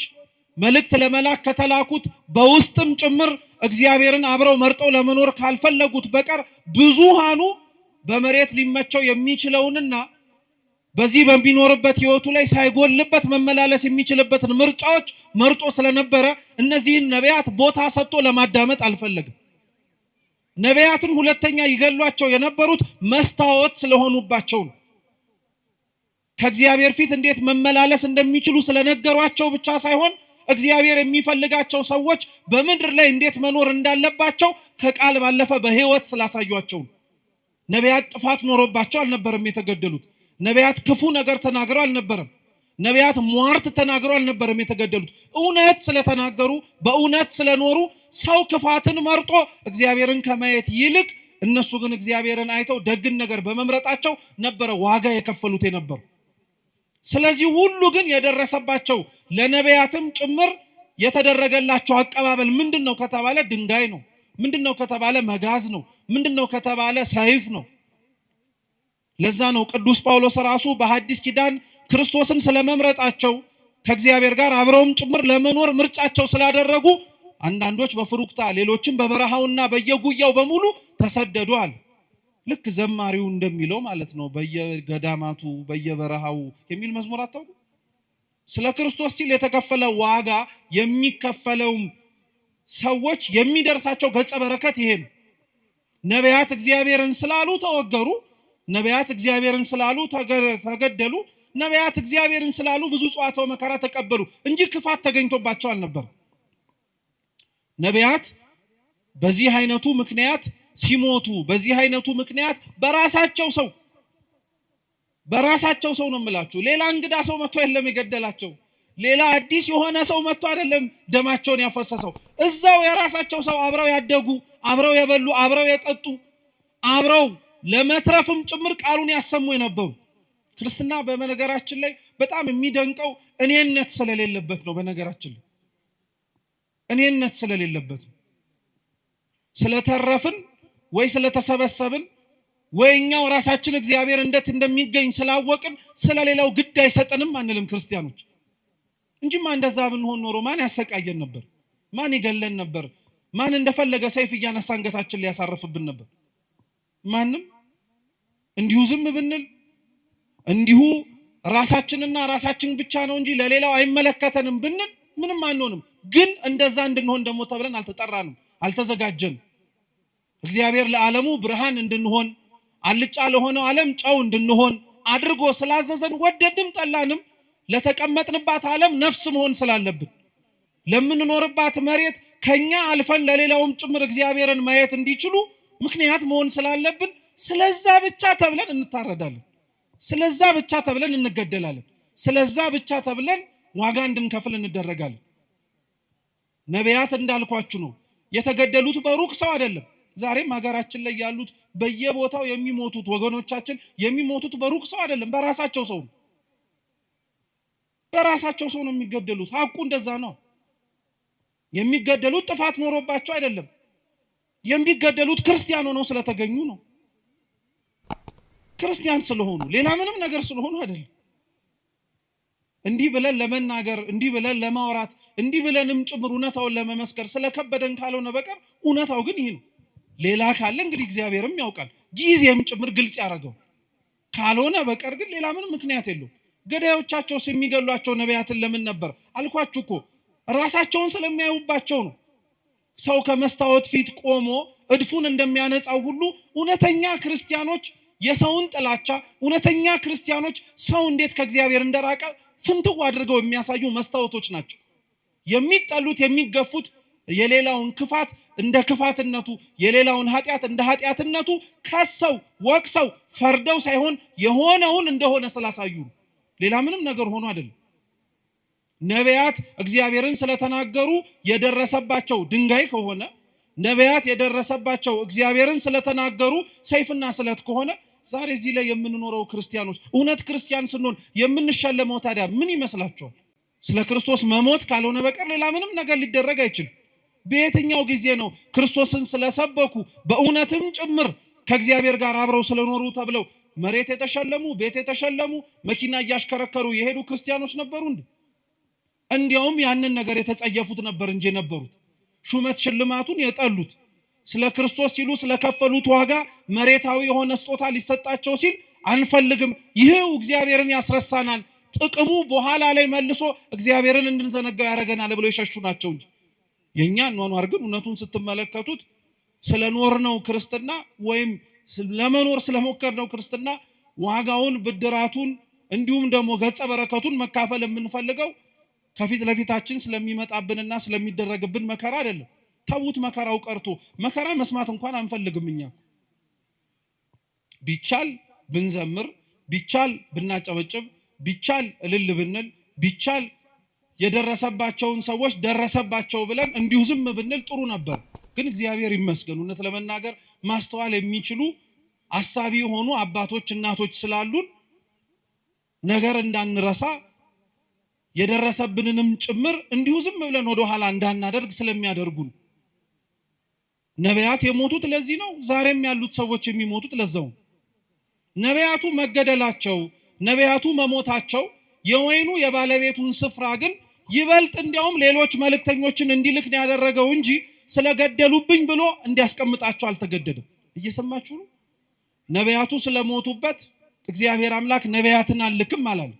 A: መልእክት ለመላክ ከተላኩት በውስጥም ጭምር እግዚአብሔርን አብረው መርጠው ለመኖር ካልፈለጉት በቀር ብዙሃኑ በመሬት ሊመቸው የሚችለውንና በዚህ በሚኖርበት ህይወቱ ላይ ሳይጎልበት መመላለስ የሚችልበትን ምርጫዎች መርጦ ስለነበረ እነዚህን ነቢያት ቦታ ሰጥቶ ለማዳመጥ አልፈለግም። ነቢያትን ሁለተኛ ይገሏቸው የነበሩት መስታወት ስለሆኑባቸው ነው። ከእግዚአብሔር ፊት እንዴት መመላለስ እንደሚችሉ ስለነገሯቸው ብቻ ሳይሆን እግዚአብሔር የሚፈልጋቸው ሰዎች በምድር ላይ እንዴት መኖር እንዳለባቸው ከቃል ባለፈ በህይወት ስላሳዩአቸው። ነቢያት ጥፋት ኖሮባቸው አልነበረም የተገደሉት። ነቢያት ክፉ ነገር ተናግረው አልነበረም። ነቢያት ሟርት ተናግረው አልነበረም የተገደሉት። እውነት ስለተናገሩ በእውነት ስለኖሩ ሰው ክፋትን መርጦ እግዚአብሔርን ከማየት ይልቅ እነሱ ግን እግዚአብሔርን አይተው ደግን ነገር በመምረጣቸው ነበረ ዋጋ የከፈሉት የነበሩ። ስለዚህ ሁሉ ግን የደረሰባቸው ለነቢያትም ጭምር የተደረገላቸው አቀባበል ምንድነው ከተባለ ድንጋይ ነው። ምንድነው ከተባለ መጋዝ ነው። ምንድነው ከተባለ ሰይፍ ነው። ለዛ ነው ቅዱስ ጳውሎስ ራሱ በሐዲስ ኪዳን ክርስቶስን ስለመምረጣቸው ከእግዚአብሔር ጋር አብረውም ጭምር ለመኖር ምርጫቸው ስላደረጉ አንዳንዶች በፍሩክታ ሌሎችም በበረሃውና በየጉያው በሙሉ ተሰደዱአል። ልክ ዘማሪው እንደሚለው ማለት ነው፣ በየገዳማቱ በየበረሃው የሚል መዝሙር አታውቁ? ስለ ክርስቶስ ሲል የተከፈለ ዋጋ የሚከፈለው ሰዎች የሚደርሳቸው ገጸ በረከት ይሄ ነው። ነቢያት እግዚአብሔርን ስላሉ ተወገሩ። ነቢያት እግዚአብሔርን ስላሉ ተገደሉ። ነቢያት እግዚአብሔርን ስላሉ ብዙ ጸዋትወ መከራ ተቀበሉ እንጂ ክፋት ተገኝቶባቸው አልነበር። ነቢያት በዚህ አይነቱ ምክንያት ሲሞቱ፣ በዚህ አይነቱ ምክንያት በራሳቸው ሰው ነው የምላችሁ። ሌላ እንግዳ ሰው መጥቶ አይደለም የገደላቸው። ሌላ አዲስ የሆነ ሰው መጥቶ አይደለም ደማቸውን ያፈሰሰው። እዛው የራሳቸው ሰው አብረው ያደጉ አብረው የበሉ አብረው የጠጡ አብረው ለመትረፍም ጭምር ቃሉን ያሰሙ የነበሩ። ክርስትና በነገራችን ላይ በጣም የሚደንቀው እኔነት ስለሌለበት ነው። በነገራችን ላይ እኔነት ስለሌለበት ነው። ስለተረፍን ወይ ስለተሰበሰብን ወይኛው ራሳችን እግዚአብሔር እንዴት እንደሚገኝ ስላወቅን ስለሌላው ግድ አይሰጠንም አንልም ክርስቲያኖች። እንጂማ እንደዛ ብንሆን ኖሮ ማን ያሰቃየን ነበር? ማን ይገለን ነበር? ማን እንደፈለገ ሰይፍ እያነሳ አንገታችን ላይ ያሳርፍብን ነበር? ማንም። እንዲሁ ዝም ብንል እንዲሁ ራሳችንና ራሳችን ብቻ ነው እንጂ ለሌላው አይመለከተንም ብንል ምንም አንሆንም። ግን እንደዛ እንድንሆን ደግሞ ተብለን አልተጠራንም፣ አልተዘጋጀንም። እግዚአብሔር ለዓለሙ ብርሃን እንድንሆን አልጫ ለሆነው ዓለም ጨው እንድንሆን አድርጎ ስላዘዘን ወደድንም ጠላንም ለተቀመጥንባት ዓለም ነፍስ መሆን ስላለብን ለምንኖርባት መሬት ከኛ አልፈን ለሌላውም ጭምር እግዚአብሔርን ማየት እንዲችሉ ምክንያት መሆን ስላለብን ስለዛ ብቻ ተብለን እንታረዳለን። ስለዛ ብቻ ተብለን እንገደላለን። ስለዛ ብቻ ተብለን ዋጋ እንድንከፍል እንደረጋለን። ነቢያት እንዳልኳችሁ ነው የተገደሉት በሩቅ ሰው አይደለም። ዛሬም ሀገራችን ላይ ያሉት በየቦታው የሚሞቱት ወገኖቻችን የሚሞቱት በሩቅ ሰው አይደለም፣ በራሳቸው ሰው ነው። በራሳቸው ሰው ነው የሚገደሉት። ሐቁ እንደዛ ነው። የሚገደሉት ጥፋት ኖሮባቸው አይደለም። የሚገደሉት ክርስቲያን ሆነው ስለተገኙ ነው። ክርስቲያን ስለሆኑ ሌላ ምንም ነገር ስለሆኑ አይደለም። እንዲህ ብለን ለመናገር እንዲህ ብለን ለማውራት እንዲህ ብለንም ጭምር እውነታውን ለመመስከር ስለከበደን ካልሆነ በቀር እውነታው ግን ይሄ ነው። ሌላ ካለ እንግዲህ እግዚአብሔርም ያውቃል፣ ጊዜም ጭምር ግልጽ ያደርገው። ካልሆነ በቀር ግን ሌላ ምንም ምክንያት የለው። ገዳዮቻቸው የሚገሏቸው ነቢያትን ለምን ነበር አልኳችሁ እኮ ራሳቸውን ስለሚያዩባቸው ነው። ሰው ከመስታወት ፊት ቆሞ እድፉን እንደሚያነጻው ሁሉ እውነተኛ ክርስቲያኖች የሰውን ጥላቻ፣ እውነተኛ ክርስቲያኖች ሰው እንዴት ከእግዚአብሔር እንደራቀ ፍንትው አድርገው የሚያሳዩ መስታወቶች ናቸው። የሚጠሉት የሚገፉት የሌላውን ክፋት እንደ ክፋትነቱ የሌላውን ኃጢአት እንደ ኃጢአትነቱ ከሰው ወቅሰው ፈርደው ሳይሆን የሆነውን እንደሆነ ስላሳዩ ነው። ሌላ ምንም ነገር ሆኖ አይደለም። ነቢያት እግዚአብሔርን ስለተናገሩ የደረሰባቸው ድንጋይ ከሆነ ነቢያት የደረሰባቸው እግዚአብሔርን ስለተናገሩ ሰይፍና ስለት ከሆነ ዛሬ እዚህ ላይ የምንኖረው ክርስቲያኖች እውነት ክርስቲያን ስንሆን የምንሸለመው ታዲያ ምን ይመስላችኋል? ስለ ክርስቶስ መሞት ካልሆነ በቀር ሌላ ምንም ነገር ሊደረግ አይችልም። በየትኛው ጊዜ ነው ክርስቶስን ስለሰበኩ በእውነትም ጭምር ከእግዚአብሔር ጋር አብረው ስለኖሩ ተብለው መሬት የተሸለሙ ቤት የተሸለሙ መኪና እያሽከረከሩ የሄዱ ክርስቲያኖች ነበሩ እንዴ? እንዲያውም ያንን ነገር የተጸየፉት ነበር እንጂ ነበሩት ሹመት ሽልማቱን የጠሉት ስለ ክርስቶስ ሲሉ ስለከፈሉት ዋጋ መሬታዊ የሆነ ስጦታ ሊሰጣቸው ሲል አንፈልግም፣ ይሄው እግዚአብሔርን ያስረሳናል፣ ጥቅሙ በኋላ ላይ መልሶ እግዚአብሔርን እንድንዘነጋው ያደርገናል ብለው የሸሹ ናቸው እንጂ የኛን ኗኗር ግን እውነቱን ስትመለከቱት ስለኖርነው ክርስትና ወይም ለመኖር ስለሞከርነው ክርስትና ዋጋውን ብድራቱን እንዲሁም ደግሞ ገጸ በረከቱን መካፈል የምንፈልገው ከፊት ለፊታችን ስለሚመጣብንና ስለሚደረግብን መከራ አይደለም። ተውት፣ መከራው ቀርቶ መከራ መስማት እንኳን አንፈልግም። እኛ ቢቻል ብንዘምር፣ ቢቻል ብናጨበጭብ፣ ቢቻል እልል ብንል፣ ቢቻል የደረሰባቸውን ሰዎች ደረሰባቸው ብለን እንዲሁ ዝም ብንል ጥሩ ነበር። ግን እግዚአብሔር ይመስገን እውነት ለመናገር ማስተዋል የሚችሉ አሳቢ የሆኑ አባቶች እናቶች ስላሉን ነገር እንዳንረሳ የደረሰብንንም ጭምር እንዲሁ ዝም ብለን ወደ ኋላ እንዳናደርግ ስለሚያደርጉን። ነቢያት የሞቱት ለዚህ ነው። ዛሬም ያሉት ሰዎች የሚሞቱት ለዛው። ነቢያቱ መገደላቸው፣ ነቢያቱ መሞታቸው የወይኑ የባለቤቱን ስፍራ ግን ይበልጥ እንዲያውም ሌሎች መልእክተኞችን እንዲልክ ነው ያደረገው እንጂ ስለገደሉብኝ ብሎ እንዲያስቀምጣቸው አልተገደደም። እየሰማችሁ ነው? ነቢያቱ ስለሞቱበት እግዚአብሔር አምላክ ነቢያትን አልልክም አላለም።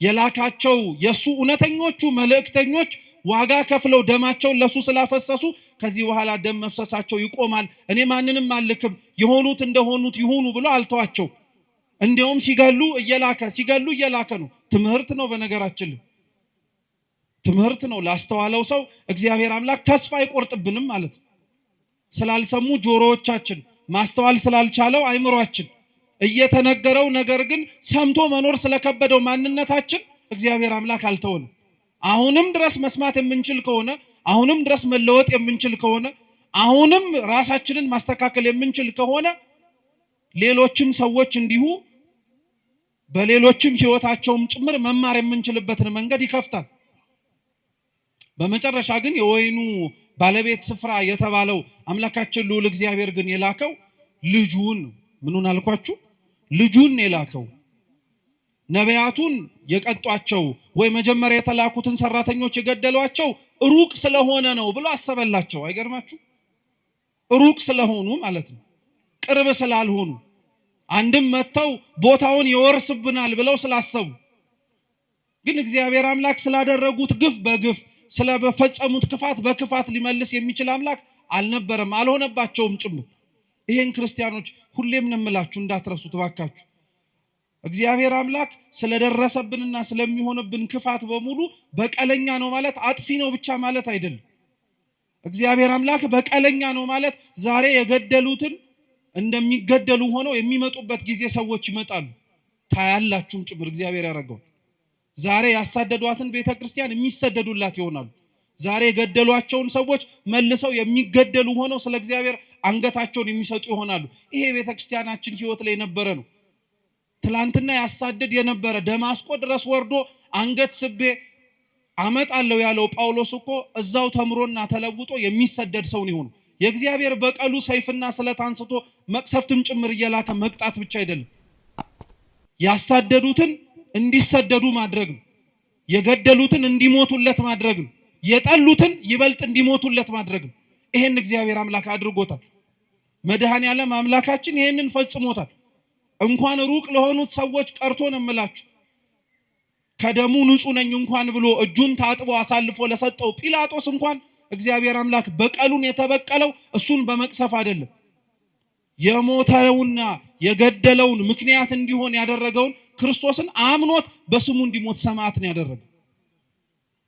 A: የላካቸው የሱ እውነተኞቹ መልእክተኞች ዋጋ ከፍለው ደማቸውን ለሱ ስላፈሰሱ ከዚህ በኋላ ደም መፍሰሳቸው ይቆማል፣ እኔ ማንንም አልልክም፣ የሆኑት እንደሆኑት ይሁኑ ብሎ አልተዋቸው። እንዲያውም ሲገሉ እየላከ ነው። ትምህርት ነው። በነገራችን ትምህርት ነው። ላስተዋለው ሰው እግዚአብሔር አምላክ ተስፋ አይቆርጥብንም ማለት ነው። ስላልሰሙ ጆሮዎቻችን፣ ማስተዋል ስላልቻለው አይምሯችን እየተነገረው ነገር ግን ሰምቶ መኖር ስለከበደው ማንነታችን እግዚአብሔር አምላክ አልተወንም። አሁንም ድረስ መስማት የምንችል ከሆነ፣ አሁንም ድረስ መለወጥ የምንችል ከሆነ፣ አሁንም ራሳችንን ማስተካከል የምንችል ከሆነ ሌሎችም ሰዎች እንዲሁ በሌሎችም ህይወታቸውም ጭምር መማር የምንችልበትን መንገድ ይከፍታል። በመጨረሻ ግን የወይኑ ባለቤት ስፍራ የተባለው አምላካችን ልዑል እግዚአብሔር ግን የላከው ልጁን ምኑን አልኳችሁ? ልጁን የላከው። ነቢያቱን የቀጧቸው ወይ መጀመሪያ የተላኩትን ሰራተኞች የገደሏቸው ሩቅ ስለሆነ ነው ብሎ አሰበላቸው። አይገርማችሁ? ሩቅ ስለሆኑ ማለት ነው፣ ቅርብ ስላልሆኑ አንድም መተው ቦታውን ይወርስብናል ብለው ስላሰቡ። ግን እግዚአብሔር አምላክ ስላደረጉት ግፍ በግፍ ስለፈጸሙት ክፋት በክፋት ሊመልስ የሚችል አምላክ አልነበረም፣ አልሆነባቸውም ጭምር። ይሄን ክርስቲያኖች ሁሌም እንምላችሁ እንዳትረሱት ባካችሁ። እግዚአብሔር አምላክ ስለደረሰብንና ስለሚሆንብን ክፋት በሙሉ በቀለኛ ነው ማለት አጥፊ ነው ብቻ ማለት አይደለም። እግዚአብሔር አምላክ በቀለኛ ነው ማለት ዛሬ የገደሉትን እንደሚገደሉ ሆነው የሚመጡበት ጊዜ ሰዎች ይመጣሉ። ታያላችሁም ጭምር እግዚአብሔር ያደረገው። ዛሬ ያሳደዷትን ቤተክርስቲያን የሚሰደዱላት ይሆናሉ። ዛሬ የገደሏቸውን ሰዎች መልሰው የሚገደሉ ሆነው ስለ እግዚአብሔር አንገታቸውን የሚሰጡ ይሆናሉ። ይሄ ቤተክርስቲያናችን ህይወት ላይ የነበረ ነው። ትላንትና ያሳደድ የነበረ ደማስቆ ድረስ ወርዶ አንገት ስቤ አመጣለሁ ያለው ጳውሎስ እኮ እዛው ተምሮና ተለውጦ የሚሰደድ ሰው ነው። የእግዚአብሔር በቀሉ ሰይፍና ስለት አንስቶ መቅሰፍትም ጭምር እየላከ መቅጣት ብቻ አይደለም፣ ያሳደዱትን እንዲሰደዱ ማድረግ ነው። የገደሉትን እንዲሞቱለት ማድረግ ነው። የጠሉትን ይበልጥ እንዲሞቱለት ማድረግ ነው። ይሄን እግዚአብሔር አምላክ አድርጎታል። መድኃኔዓለም አምላካችን ይሄንን ፈጽሞታል። እንኳን ሩቅ ለሆኑት ሰዎች ቀርቶ ነው የምላችሁ፣ ከደሙ ንጹህ ነኝ እንኳን ብሎ እጁን ታጥቦ አሳልፎ ለሰጠው ጲላጦስ እንኳን እግዚአብሔር አምላክ በቀሉን የተበቀለው እሱን በመቅሰፍ አይደለም። የሞተውና የገደለውን ምክንያት እንዲሆን ያደረገውን ክርስቶስን አምኖት በስሙ እንዲሞት ሰማዕት ነው ያደረገው።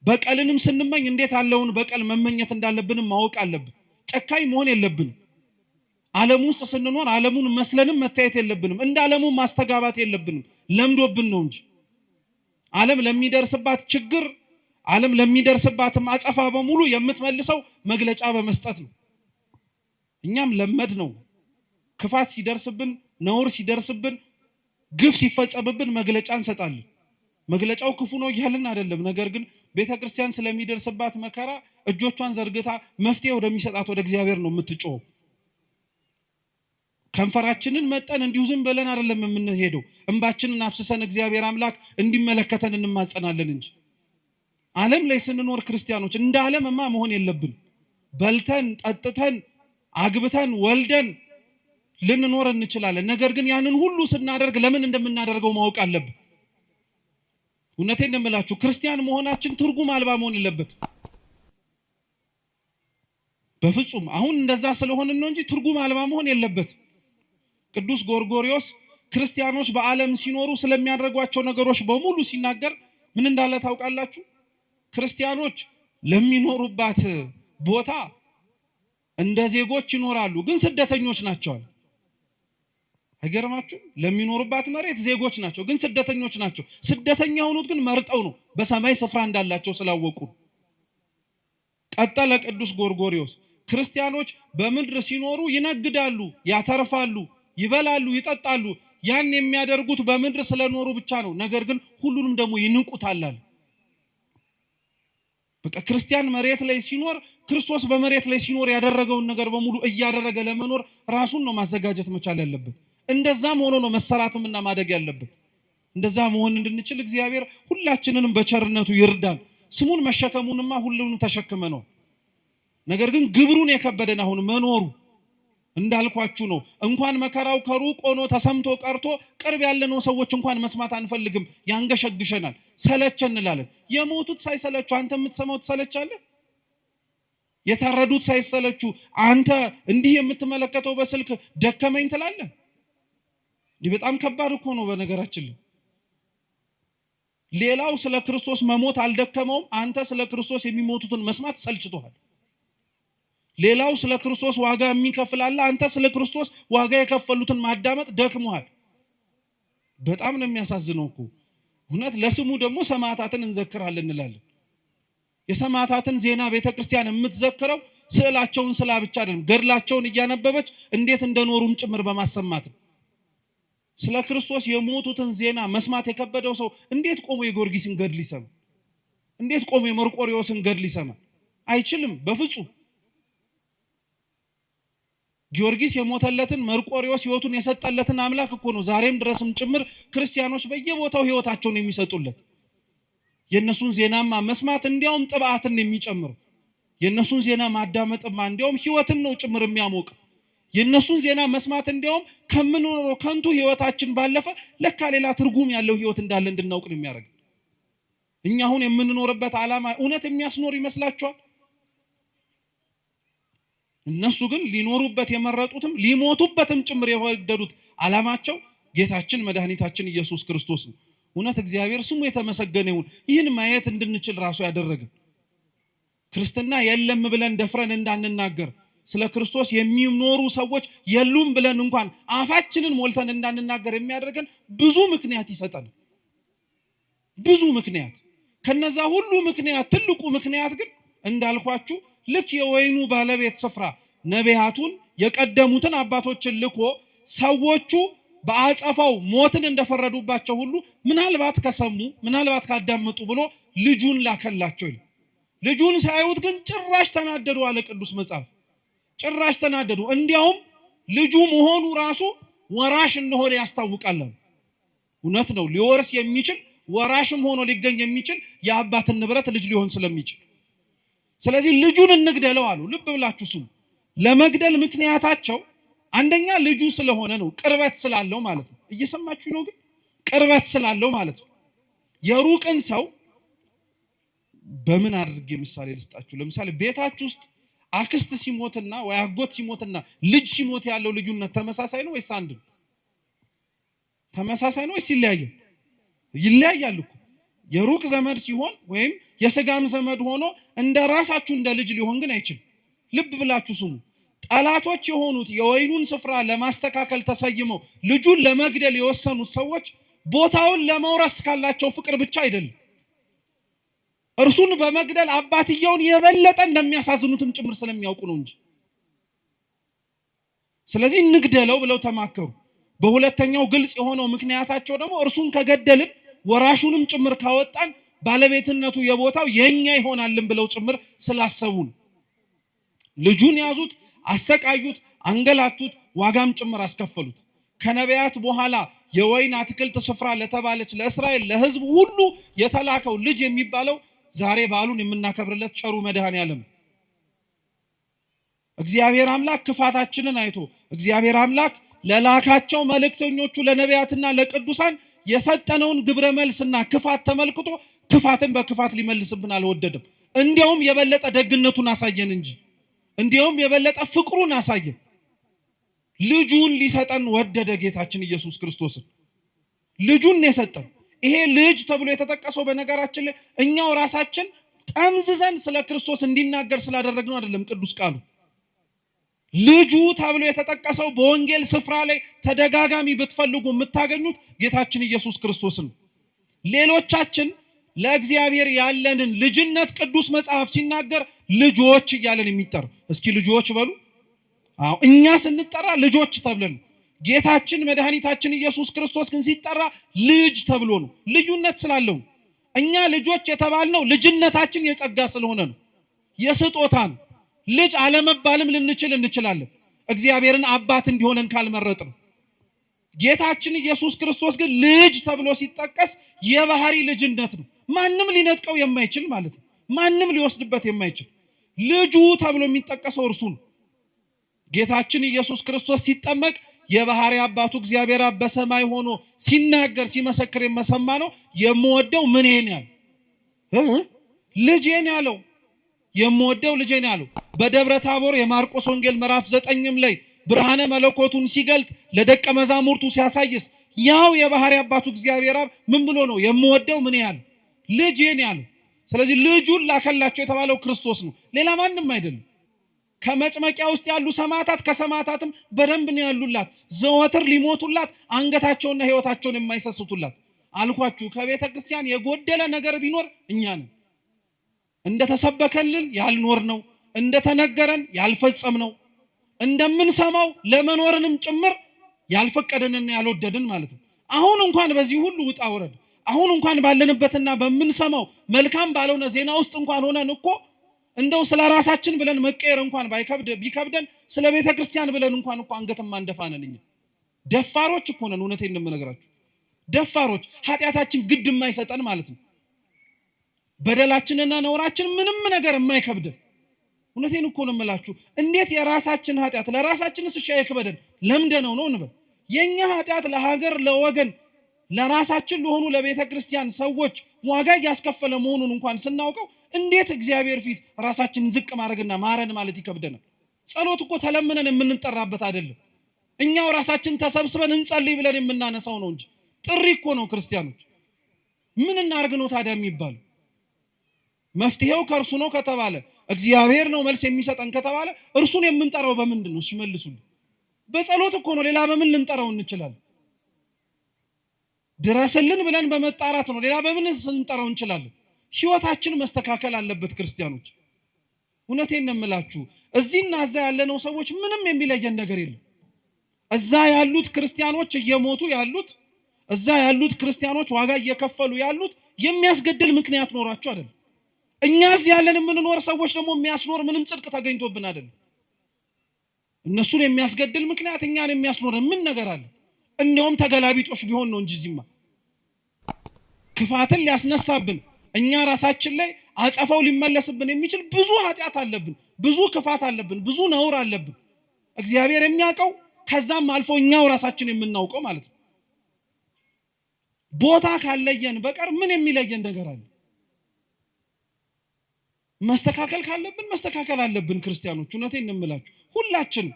A: በቀልንም ስንመኝ እንዴት ያለውን በቀል መመኘት እንዳለብንም ማወቅ አለብን። ጨካኝ መሆን የለብንም። ዓለም ውስጥ ስንኖር ዓለሙን መስለንም መታየት የለብንም። እንደ ዓለሙ ማስተጋባት የለብንም። ለምዶብን ነው እንጂ ዓለም ለሚደርስባት ችግር፣ ዓለም ለሚደርስባትም አጸፋ በሙሉ የምትመልሰው መግለጫ በመስጠት ነው። እኛም ለመድ ነው። ክፋት ሲደርስብን፣ ነውር ሲደርስብን፣ ግፍ ሲፈጸምብን መግለጫ እንሰጣለን። መግለጫው ክፉ ነው እያልን አይደለም። ነገር ግን ቤተክርስቲያን ስለሚደርስባት መከራ እጆቿን ዘርግታ መፍትሄ ወደሚሰጣት ወደ እግዚአብሔር ነው የምትጮኸው። ከንፈራችንን መጠን እንዲሁ ዝም ብለን አይደለም የምንሄደው። እንባችንን አፍስሰን እግዚአብሔር አምላክ እንዲመለከተን እንማጸናለን እንጂ። ዓለም ላይ ስንኖር ክርስቲያኖች እንደ ዓለምማ መሆን የለብን። በልተን ጠጥተን አግብተን ወልደን ልንኖር እንችላለን። ነገር ግን ያንን ሁሉ ስናደርግ ለምን እንደምናደርገው ማወቅ አለብን። እውነቴን እንደምላችሁ ክርስቲያን መሆናችን ትርጉም አልባ መሆን የለበት በፍጹም። አሁን እንደዛ ስለሆነ ነው እንጂ ትርጉም አልባ መሆን የለበት። ቅዱስ ጎርጎርዮስ ክርስቲያኖች በዓለም ሲኖሩ ስለሚያደርጓቸው ነገሮች በሙሉ ሲናገር ምን እንዳለ ታውቃላችሁ? ክርስቲያኖች ለሚኖሩባት ቦታ እንደ ዜጎች ይኖራሉ፣ ግን ስደተኞች ናቸው። አይገርማችሁ? ለሚኖሩባት መሬት ዜጎች ናቸው፣ ግን ስደተኞች ናቸው። ስደተኛ ሆኑት ግን መርጠው ነው፣ በሰማይ ስፍራ እንዳላቸው ስላወቁ። ቀጠለ ቅዱስ ጎርጎርዮስ ክርስቲያኖች በምድር ሲኖሩ ይነግዳሉ፣ ያተርፋሉ፣ ይበላሉ፣ ይጠጣሉ። ያን የሚያደርጉት በምድር ስለኖሩ ብቻ ነው። ነገር ግን ሁሉንም ደግሞ ይንቁታል። በቃ ክርስቲያን መሬት ላይ ሲኖር ክርስቶስ በመሬት ላይ ሲኖር ያደረገውን ነገር በሙሉ እያደረገ ለመኖር ራሱን ነው ማዘጋጀት መቻል ያለበት። እንደዛም ሆኖ ነው መሰራትምና ማደግ ያለበት። እንደዛ መሆን እንድንችል እግዚአብሔር ሁላችንንም በቸርነቱ ይርዳን። ስሙን መሸከሙንማ ሁሉንም ተሸክመነው፣ ነገር ግን ግብሩን የከበደን አሁን መኖሩ እንዳልኳችሁ ነው። እንኳን መከራው ከሩቅ ሆኖ ተሰምቶ ቀርቶ ቅርብ ያለነው ሰዎች እንኳን መስማት አንፈልግም፣ ያንገሸግሸናል፣ ሰለቸን እንላለን። የሞቱት ሳይሰለቹ አንተ የምትሰማው ትሰለቻለህ? የታረዱት ሳይሰለቹ አንተ እንዲህ የምትመለከተው በስልክ ደከመኝ ትላለህ? ይህ በጣም ከባድ እኮ ነው። በነገራችን ላይ ሌላው ስለ ክርስቶስ መሞት አልደከመውም፣ አንተ ስለ ክርስቶስ የሚሞቱትን መስማት ሰልችቶሃል። ሌላው ስለ ክርስቶስ ዋጋ የሚከፍል አለ፣ አንተ ስለ ክርስቶስ ዋጋ የከፈሉትን ማዳመጥ ደክሞሃል። በጣም ነው የሚያሳዝነው እኮ እውነት። ለስሙ ደግሞ ሰማዕታትን እንዘክራለን እንላለን። የሰማዕታትን ዜና ቤተክርስቲያን የምትዘክረው ስዕላቸውን ስላ ብቻ አይደለም ገድላቸውን እያነበበች እንዴት እንደኖሩም ጭምር በማሰማት ስለ ክርስቶስ የሞቱትን ዜና መስማት የከበደው ሰው እንዴት ቆሞ የጊዮርጊስን ገድል ይሰማ? እንዴት ቆሞ የመርቆሪዎስን ገድል ይሰማ? አይችልም በፍጹም። ጊዮርጊስ የሞተለትን መርቆሪዎስ ሕይወቱን የሰጠለትን አምላክ እኮ ነው ዛሬም ድረስም ጭምር ክርስቲያኖች በየቦታው ሕይወታቸውን የሚሰጡለት። የነሱን ዜናማ መስማት እንዲያውም ጥብዓትን የሚጨምር፣ የነሱን ዜና ማዳመጥማ እንዲያውም ሕይወትን ነው ጭምር የሚያሞቅ። የነሱን ዜና መስማት እንዲያውም ከምንኖረው ከንቱ ሕይወታችን ባለፈ ለካ ሌላ ትርጉም ያለው ሕይወት እንዳለ እንድናውቅ ነው የሚያደርግ። እኛ አሁን የምንኖርበት ዓላማ እውነት የሚያስኖር ይመስላችኋል? እነሱ ግን ሊኖሩበት የመረጡትም ሊሞቱበትም ጭምር የወደዱት ዓላማቸው ጌታችን መድኃኒታችን ኢየሱስ ክርስቶስ ነው። እውነት እግዚአብሔር ስሙ የተመሰገነ ይሁን። ይህን ማየት እንድንችል ራሱ ያደረገ ክርስትና የለም ብለን ደፍረን እንዳንናገር፣ ስለ ክርስቶስ የሚኖሩ ሰዎች የሉም ብለን እንኳን አፋችንን ሞልተን እንዳንናገር የሚያደርገን ብዙ ምክንያት ይሰጠን። ብዙ ምክንያት። ከነዛ ሁሉ ምክንያት ትልቁ ምክንያት ግን እንዳልኳችሁ ልክ የወይኑ ባለቤት ስፍራ ነቢያቱን የቀደሙትን አባቶችን ልኮ ሰዎቹ በአጸፋው ሞትን እንደፈረዱባቸው ሁሉ ምናልባት ከሰሙ ምናልባት ካዳመጡ ብሎ ልጁን ላከላቸው። ልጁን ሳይውት ግን ጭራሽ ተናደዱ አለ ቅዱስ መጽሐፍ። ጭራሽ ተናደዱ። እንዲያውም ልጁ መሆኑ ራሱ ወራሽ እንደሆነ ያስታውቃል። እውነት ነው። ሊወርስ የሚችል ወራሽም ሆኖ ሊገኝ የሚችል የአባትን ንብረት ልጅ ሊሆን ስለሚችል ስለዚህ ልጁን እንግደለው አሉ። ልብ ብላችሁ ስሙ። ለመግደል ምክንያታቸው አንደኛ ልጁ ስለሆነ ነው፣ ቅርበት ስላለው ማለት ነው። እየሰማችሁ ነው? ግን ቅርበት ስላለው ማለት ነው። የሩቅን ሰው በምን አድርጌ ምሳሌ ልስጣችሁ? ለምሳሌ ቤታችሁ ውስጥ አክስት ሲሞትና ወይ አጎት ሲሞትና ልጅ ሲሞት ያለው ልዩነት ተመሳሳይ ነው ወይስ አንድ ነው? ተመሳሳይ ነው ወይስ ይለያያል? ይለያያል እኮ። የሩቅ ዘመድ ሲሆን ወይም የስጋም ዘመድ ሆኖ እንደ ራሳችሁ እንደ ልጅ ሊሆን ግን አይችልም። ልብ ብላችሁ ስሙ። ጠላቶች የሆኑት የወይኑን ስፍራ ለማስተካከል ተሰይመው ልጁን ለመግደል የወሰኑት ሰዎች ቦታውን ለመውረስ ካላቸው ፍቅር ብቻ አይደለም፣ እርሱን በመግደል አባትየውን የበለጠ እንደሚያሳዝኑትም ጭምር ስለሚያውቁ ነው እንጂ። ስለዚህ እንግደለው ብለው ተማከሩ። በሁለተኛው ግልጽ የሆነው ምክንያታቸው ደግሞ እርሱን ከገደልን ወራሹንም ጭምር ካወጣን ባለቤትነቱ የቦታው የኛ ይሆናልን ብለው ጭምር ስላሰቡን ልጁን ያዙት፣ አሰቃዩት፣ አንገላቱት፣ ዋጋም ጭምር አስከፈሉት። ከነቢያት በኋላ የወይን አትክልት ስፍራ ለተባለች ለእስራኤል ለሕዝብ ሁሉ የተላከው ልጅ የሚባለው ዛሬ በዓሉን የምናከብርለት ቸሩ መድኃኔዓለም እግዚአብሔር አምላክ ክፋታችንን አይቶ እግዚአብሔር አምላክ ለላካቸው መልእክተኞቹ ለነቢያትና ለቅዱሳን የሰጠነውን ግብረ መልስና ክፋት ተመልክቶ ክፋትን በክፋት ሊመልስብን አልወደደም። እንዲያውም የበለጠ ደግነቱን አሳየን እንጂ፣ እንዲያውም የበለጠ ፍቅሩን አሳየን። ልጁን ሊሰጠን ወደደ። ጌታችን ኢየሱስ ክርስቶስን ልጁን የሰጠን። ይሄ ልጅ ተብሎ የተጠቀሰው በነገራችን ላይ እኛው ራሳችን ጠምዝዘን ስለ ክርስቶስ እንዲናገር ስላደረግነው አይደለም። ቅዱስ ቃሉ ልጁ ተብሎ የተጠቀሰው በወንጌል ስፍራ ላይ ተደጋጋሚ ብትፈልጉ የምታገኙት ጌታችን ኢየሱስ ክርስቶስን ነው። ሌሎቻችን ለእግዚአብሔር ያለንን ልጅነት ቅዱስ መጽሐፍ ሲናገር ልጆች እያለን የሚጠራ እስኪ ልጆች በሉ። አዎ እኛ ስንጠራ ልጆች ተብለን፣ ጌታችን መድኃኒታችን ኢየሱስ ክርስቶስ ግን ሲጠራ ልጅ ተብሎ ነው። ልዩነት ስላለው እኛ ልጆች የተባልነው ልጅነታችን የጸጋ ስለሆነ ነው፣ የስጦታ ነው። ልጅ አለመባልም እንችላለን እግዚአብሔርን አባት እንዲሆነን ካልመረጥን። ጌታችን ኢየሱስ ክርስቶስ ግን ልጅ ተብሎ ሲጠቀስ የባህሪ ልጅነት ነው። ማንም ሊነጥቀው የማይችል ማለት ነው። ማንም ሊወስድበት የማይችል ልጁ ተብሎ የሚጠቀሰው እርሱ ነው። ጌታችን ኢየሱስ ክርስቶስ ሲጠመቅ የባህሪ አባቱ እግዚአብሔር አብ በሰማይ ሆኖ ሲናገር ሲመሰክር የመሰማ ነው። የምወደው ምኔን ያለው ልጄን ያለው የምወደው ልጄን ያለው በደብረ ታቦር የማርቆስ ወንጌል ምዕራፍ 9 ላይ ብርሃነ መለኮቱን ሲገልጥ ለደቀ መዛሙርቱ ሲያሳይስ ያው የባህሪ አባቱ እግዚአብሔር አብ ምን ብሎ ነው የምወደው ምን ያለው ልጄን ያለው። ስለዚህ ልጁን ላከላቸው የተባለው ክርስቶስ ነው፣ ሌላ ማንም አይደለም። ከመጭመቂያ ውስጥ ያሉ ሰማዕታት ከሰማዕታትም በደንብ ነው ያሉላት፣ ዘወትር ሊሞቱላት አንገታቸውና ሕይወታቸውን የማይሰስቱላት። አልኳችሁ ከቤተ ክርስቲያን የጎደለ ነገር ቢኖር እኛ ነን። እንደተሰበከልን ያልኖር ነው፣ እንደተነገረን ያልፈጸምነው እንደምንሰማው ለመኖርንም ጭምር ያልፈቀደንና ያልወደድን ማለት ነው። አሁን እንኳን በዚህ ሁሉ ውጣ ውረድ አሁን እንኳን ባለንበትና በመንሰማው መልካም ባለውነ ዜና ውስጥ እንኳን ሆነን እኮ እንደው ስለ ራሳችን ብለን መቀየር እንኳን ቢከብደን ስለ ቤተ ክርስቲያን ብለን እንኳን እኮ አንገትም አንደፋነን። ደፋሮች እኮ ነን። እውነቴን ነው የምነግራችሁ። ደፋሮች ኃጢያታችን ግድ የማይሰጠን ማለት ነው። በደላችንና ነውራችን ምንም ነገር የማይከብደን። እውነቴን እኮ ነው የምላችሁ። እንዴት የራሳችን ኃጢያት ለራሳችንስ እሺ አይከብደን? ለምደነው ነው እንበል። የኛ ኃጢያት ለሀገር ለወገን ለራሳችን ለሆኑ ለቤተ ክርስቲያን ሰዎች ዋጋ ያስከፈለ መሆኑን እንኳን ስናውቀው እንዴት እግዚአብሔር ፊት ራሳችንን ዝቅ ማድረግና ማረን ማለት ይከብደናል? ጸሎት እኮ ተለምነን የምንጠራበት አይደለም። እኛው ራሳችን ተሰብስበን እንጸልይ ብለን የምናነሳው ነው እንጂ ጥሪ እኮ ነው። ክርስቲያኖች ምን እናርግ ነው ታዲያ የሚባለው? መፍትሄው ከእርሱ ነው ከተባለ እግዚአብሔር ነው መልስ የሚሰጠን ከተባለ እርሱን የምንጠራው በምንድን ነው? ሲመልሱልን በጸሎት እኮ ነው። ሌላ በምን ልንጠራው እንችላለን? ድረስልን ብለን በመጣራት ነው። ሌላ በምን ልንጠራው እንችላለን? ህይወታችን መስተካከል አለበት ክርስቲያኖች። እውነቴን ነው የምላችሁ። እዚህና እዛ ያለነው ሰዎች ምንም የሚለየን ነገር የለም። እዛ ያሉት ክርስቲያኖች እየሞቱ ያሉት እዛ ያሉት ክርስቲያኖች ዋጋ እየከፈሉ ያሉት የሚያስገድል ምክንያት ኖራቸው አይደለም። እኛ እዚህ ያለን የምንኖር ሰዎች ደግሞ የሚያስኖር ምንም ጽድቅ ተገኝቶብን አይደለም። እነሱን የሚያስገድል ምክንያት እኛን የሚያስኖር ምን ነገር አለ? እንደውም ተገላቢጦሽ ቢሆን ነው እንጂ እዚህማ ክፋትን ሊያስነሳብን እኛ ራሳችን ላይ አጸፋው ሊመለስብን የሚችል ብዙ ኃጢያት አለብን፣ ብዙ ክፋት አለብን፣ ብዙ ነውር አለብን። እግዚአብሔር የሚያውቀው ከዛም አልፎ እኛው ራሳችን የምናውቀው ማለት ነው። ቦታ ካለየን በቀር ምን የሚለየን ነገር አለ? መስተካከል ካለብን መስተካከል አለብን ክርስቲያኖች። እውነቴን ነው የምላችሁ። ሁላችን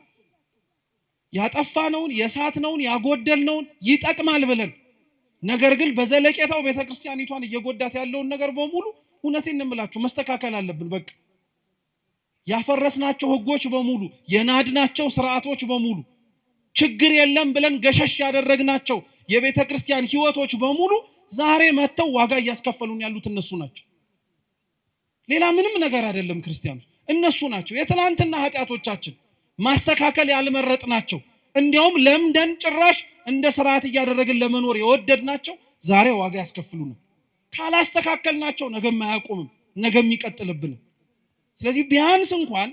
A: ያጠፋነውን የሳትነውን ያጎደልነውን ይጠቅማል ብለን ነገር ግን በዘለቄታው ቤተክርስቲያኒቷን እየጎዳት ያለውን ነገር በሙሉ እውነቴን ነው የምላችሁ መስተካከል አለብን። በቃ ያፈረስናቸው ህጎች በሙሉ የናድናቸው ስርዓቶች በሙሉ ችግር የለም ብለን ገሸሽ ያደረግናቸው የቤተክርስቲያን ህይወቶች በሙሉ ዛሬ መተው ዋጋ እያስከፈሉን ያሉት እነሱ ናቸው። ሌላ ምንም ነገር አይደለም ክርስቲያኖች፣ እነሱ ናቸው። የትላንትና ኃጢያቶቻችን ማስተካከል ያልመረጥናቸው እንዲያውም ለምደን ጭራሽ እንደ ስርዓት እያደረግን ለመኖር የወደድናቸው ዛሬ ዋጋ ያስከፍሉናል። ካላስተካከልናቸው ነገም አያቆምም፣ ነገም ይቀጥልብን። ስለዚህ ቢያንስ እንኳን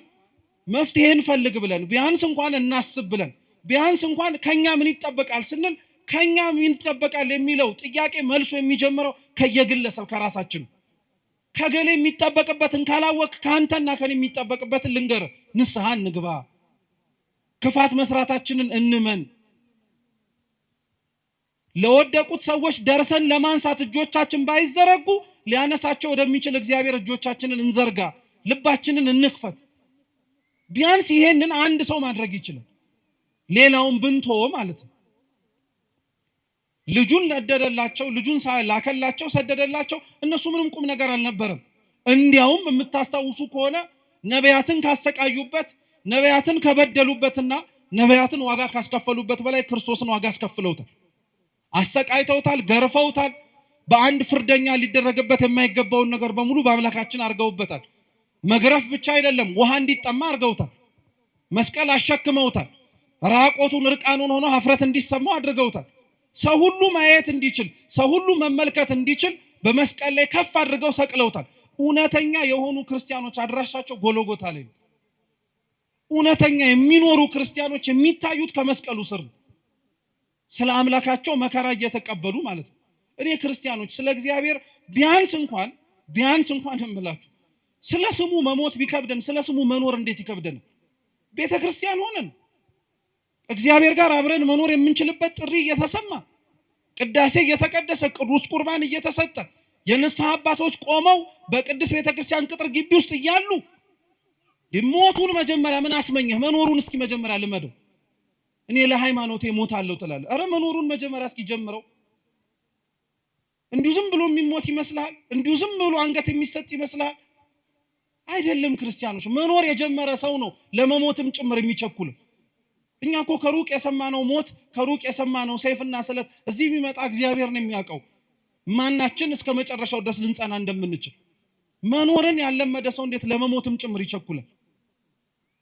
A: መፍትሄን ፈልግ ብለን ቢያንስ እንኳን እናስብ ብለን ቢያንስ እንኳን ከኛ ምን ይጠበቃል ስንል ከኛ ምን ይጠበቃል የሚለው ጥያቄ መልሶ የሚጀምረው ከየግለሰብ ከራሳችን። ከገሌ የሚጠበቅበትን ካላወቅ ካንተና ከኔ የሚጠበቅበትን ልንገር፣ ንስሐ እንግባ፣ ክፋት መስራታችንን እንመን፣ ለወደቁት ሰዎች ደርሰን ለማንሳት እጆቻችን ባይዘረጉ ሊያነሳቸው ወደሚችል እግዚአብሔር እጆቻችንን እንዘርጋ፣ ልባችንን እንክፈት። ቢያንስ ይሄንን አንድ ሰው ማድረግ ይችላል። ሌላውን ብንተው ማለት ነው። ልጁን ለደደላቸው፣ ልጁን ላከላቸው፣ ሰደደላቸው። እነሱ ምንም ቁም ነገር አልነበረም። እንዲያውም የምታስታውሱ ከሆነ ነቢያትን ካሰቃዩበት፣ ነቢያትን ከበደሉበትና ነቢያትን ዋጋ ካስከፈሉበት በላይ ክርስቶስን ዋጋ አስከፍለውታል። አሰቃይተውታል፣ ገርፈውታል። በአንድ ፍርደኛ ሊደረግበት የማይገባውን ነገር በሙሉ በአምላካችን አርገውበታል። መግረፍ ብቻ አይደለም፣ ውሃ እንዲጠማ አርገውታል። መስቀል አሸክመውታል። ራቆቱን እርቃኑን ሆኖ ሀፍረት እንዲሰማው አድርገውታል። ሰው ሁሉ ማየት እንዲችል፣ ሰው ሁሉ መመልከት እንዲችል በመስቀል ላይ ከፍ አድርገው ሰቅለውታል። እውነተኛ የሆኑ ክርስቲያኖች አድራሻቸው ጎልጎታ ላይ ነው። እውነተኛ የሚኖሩ ክርስቲያኖች የሚታዩት ከመስቀሉ ስር ነው። ስለ አምላካቸው መከራ እየተቀበሉ ማለት ነው። እኔ ክርስቲያኖች ስለ እግዚአብሔር ቢያንስ እንኳን እምላችሁ ስለ ስሙ መሞት ቢከብደን ስለ ስሙ መኖር እንዴት ይከብደን? ቤተክርስቲያን ሆነን እግዚአብሔር ጋር አብረን መኖር የምንችልበት ጥሪ እየተሰማ ቅዳሴ እየተቀደሰ ቅዱስ ቁርባን እየተሰጠ የንስሐ አባቶች ቆመው በቅዱስ ቤተክርስቲያን ቅጥር ግቢ ውስጥ እያሉ ሞቱን መጀመሪያ ምን አስመኘህ? መኖሩን እስኪ መጀመሪያ ልመደው። እኔ ለሃይማኖቴ ሞታለሁ ትላለህ። አረ መኖሩን መጀመሪያ እስኪ ጀምረው። እንዲሁ ዝም ብሎ የሚሞት ይመስላል? እንዲሁ ዝም ብሎ አንገት የሚሰጥ ይመስላል? አይደለም ክርስቲያኖች፣ መኖር የጀመረ ሰው ነው ለመሞትም ጭምር የሚቸኩል። እኛ እኮ ከሩቅ የሰማነው ሞት ከሩቅ የሰማነው ሰይፍና ስለት እዚህ ቢመጣ እግዚአብሔር ነው የሚያውቀው ማናችን እስከ መጨረሻው ድረስ ልንጸና እንደምንችል። መኖርን ያለመደ ሰው እንዴት ለመሞትም ጭምር ይቸኩላል?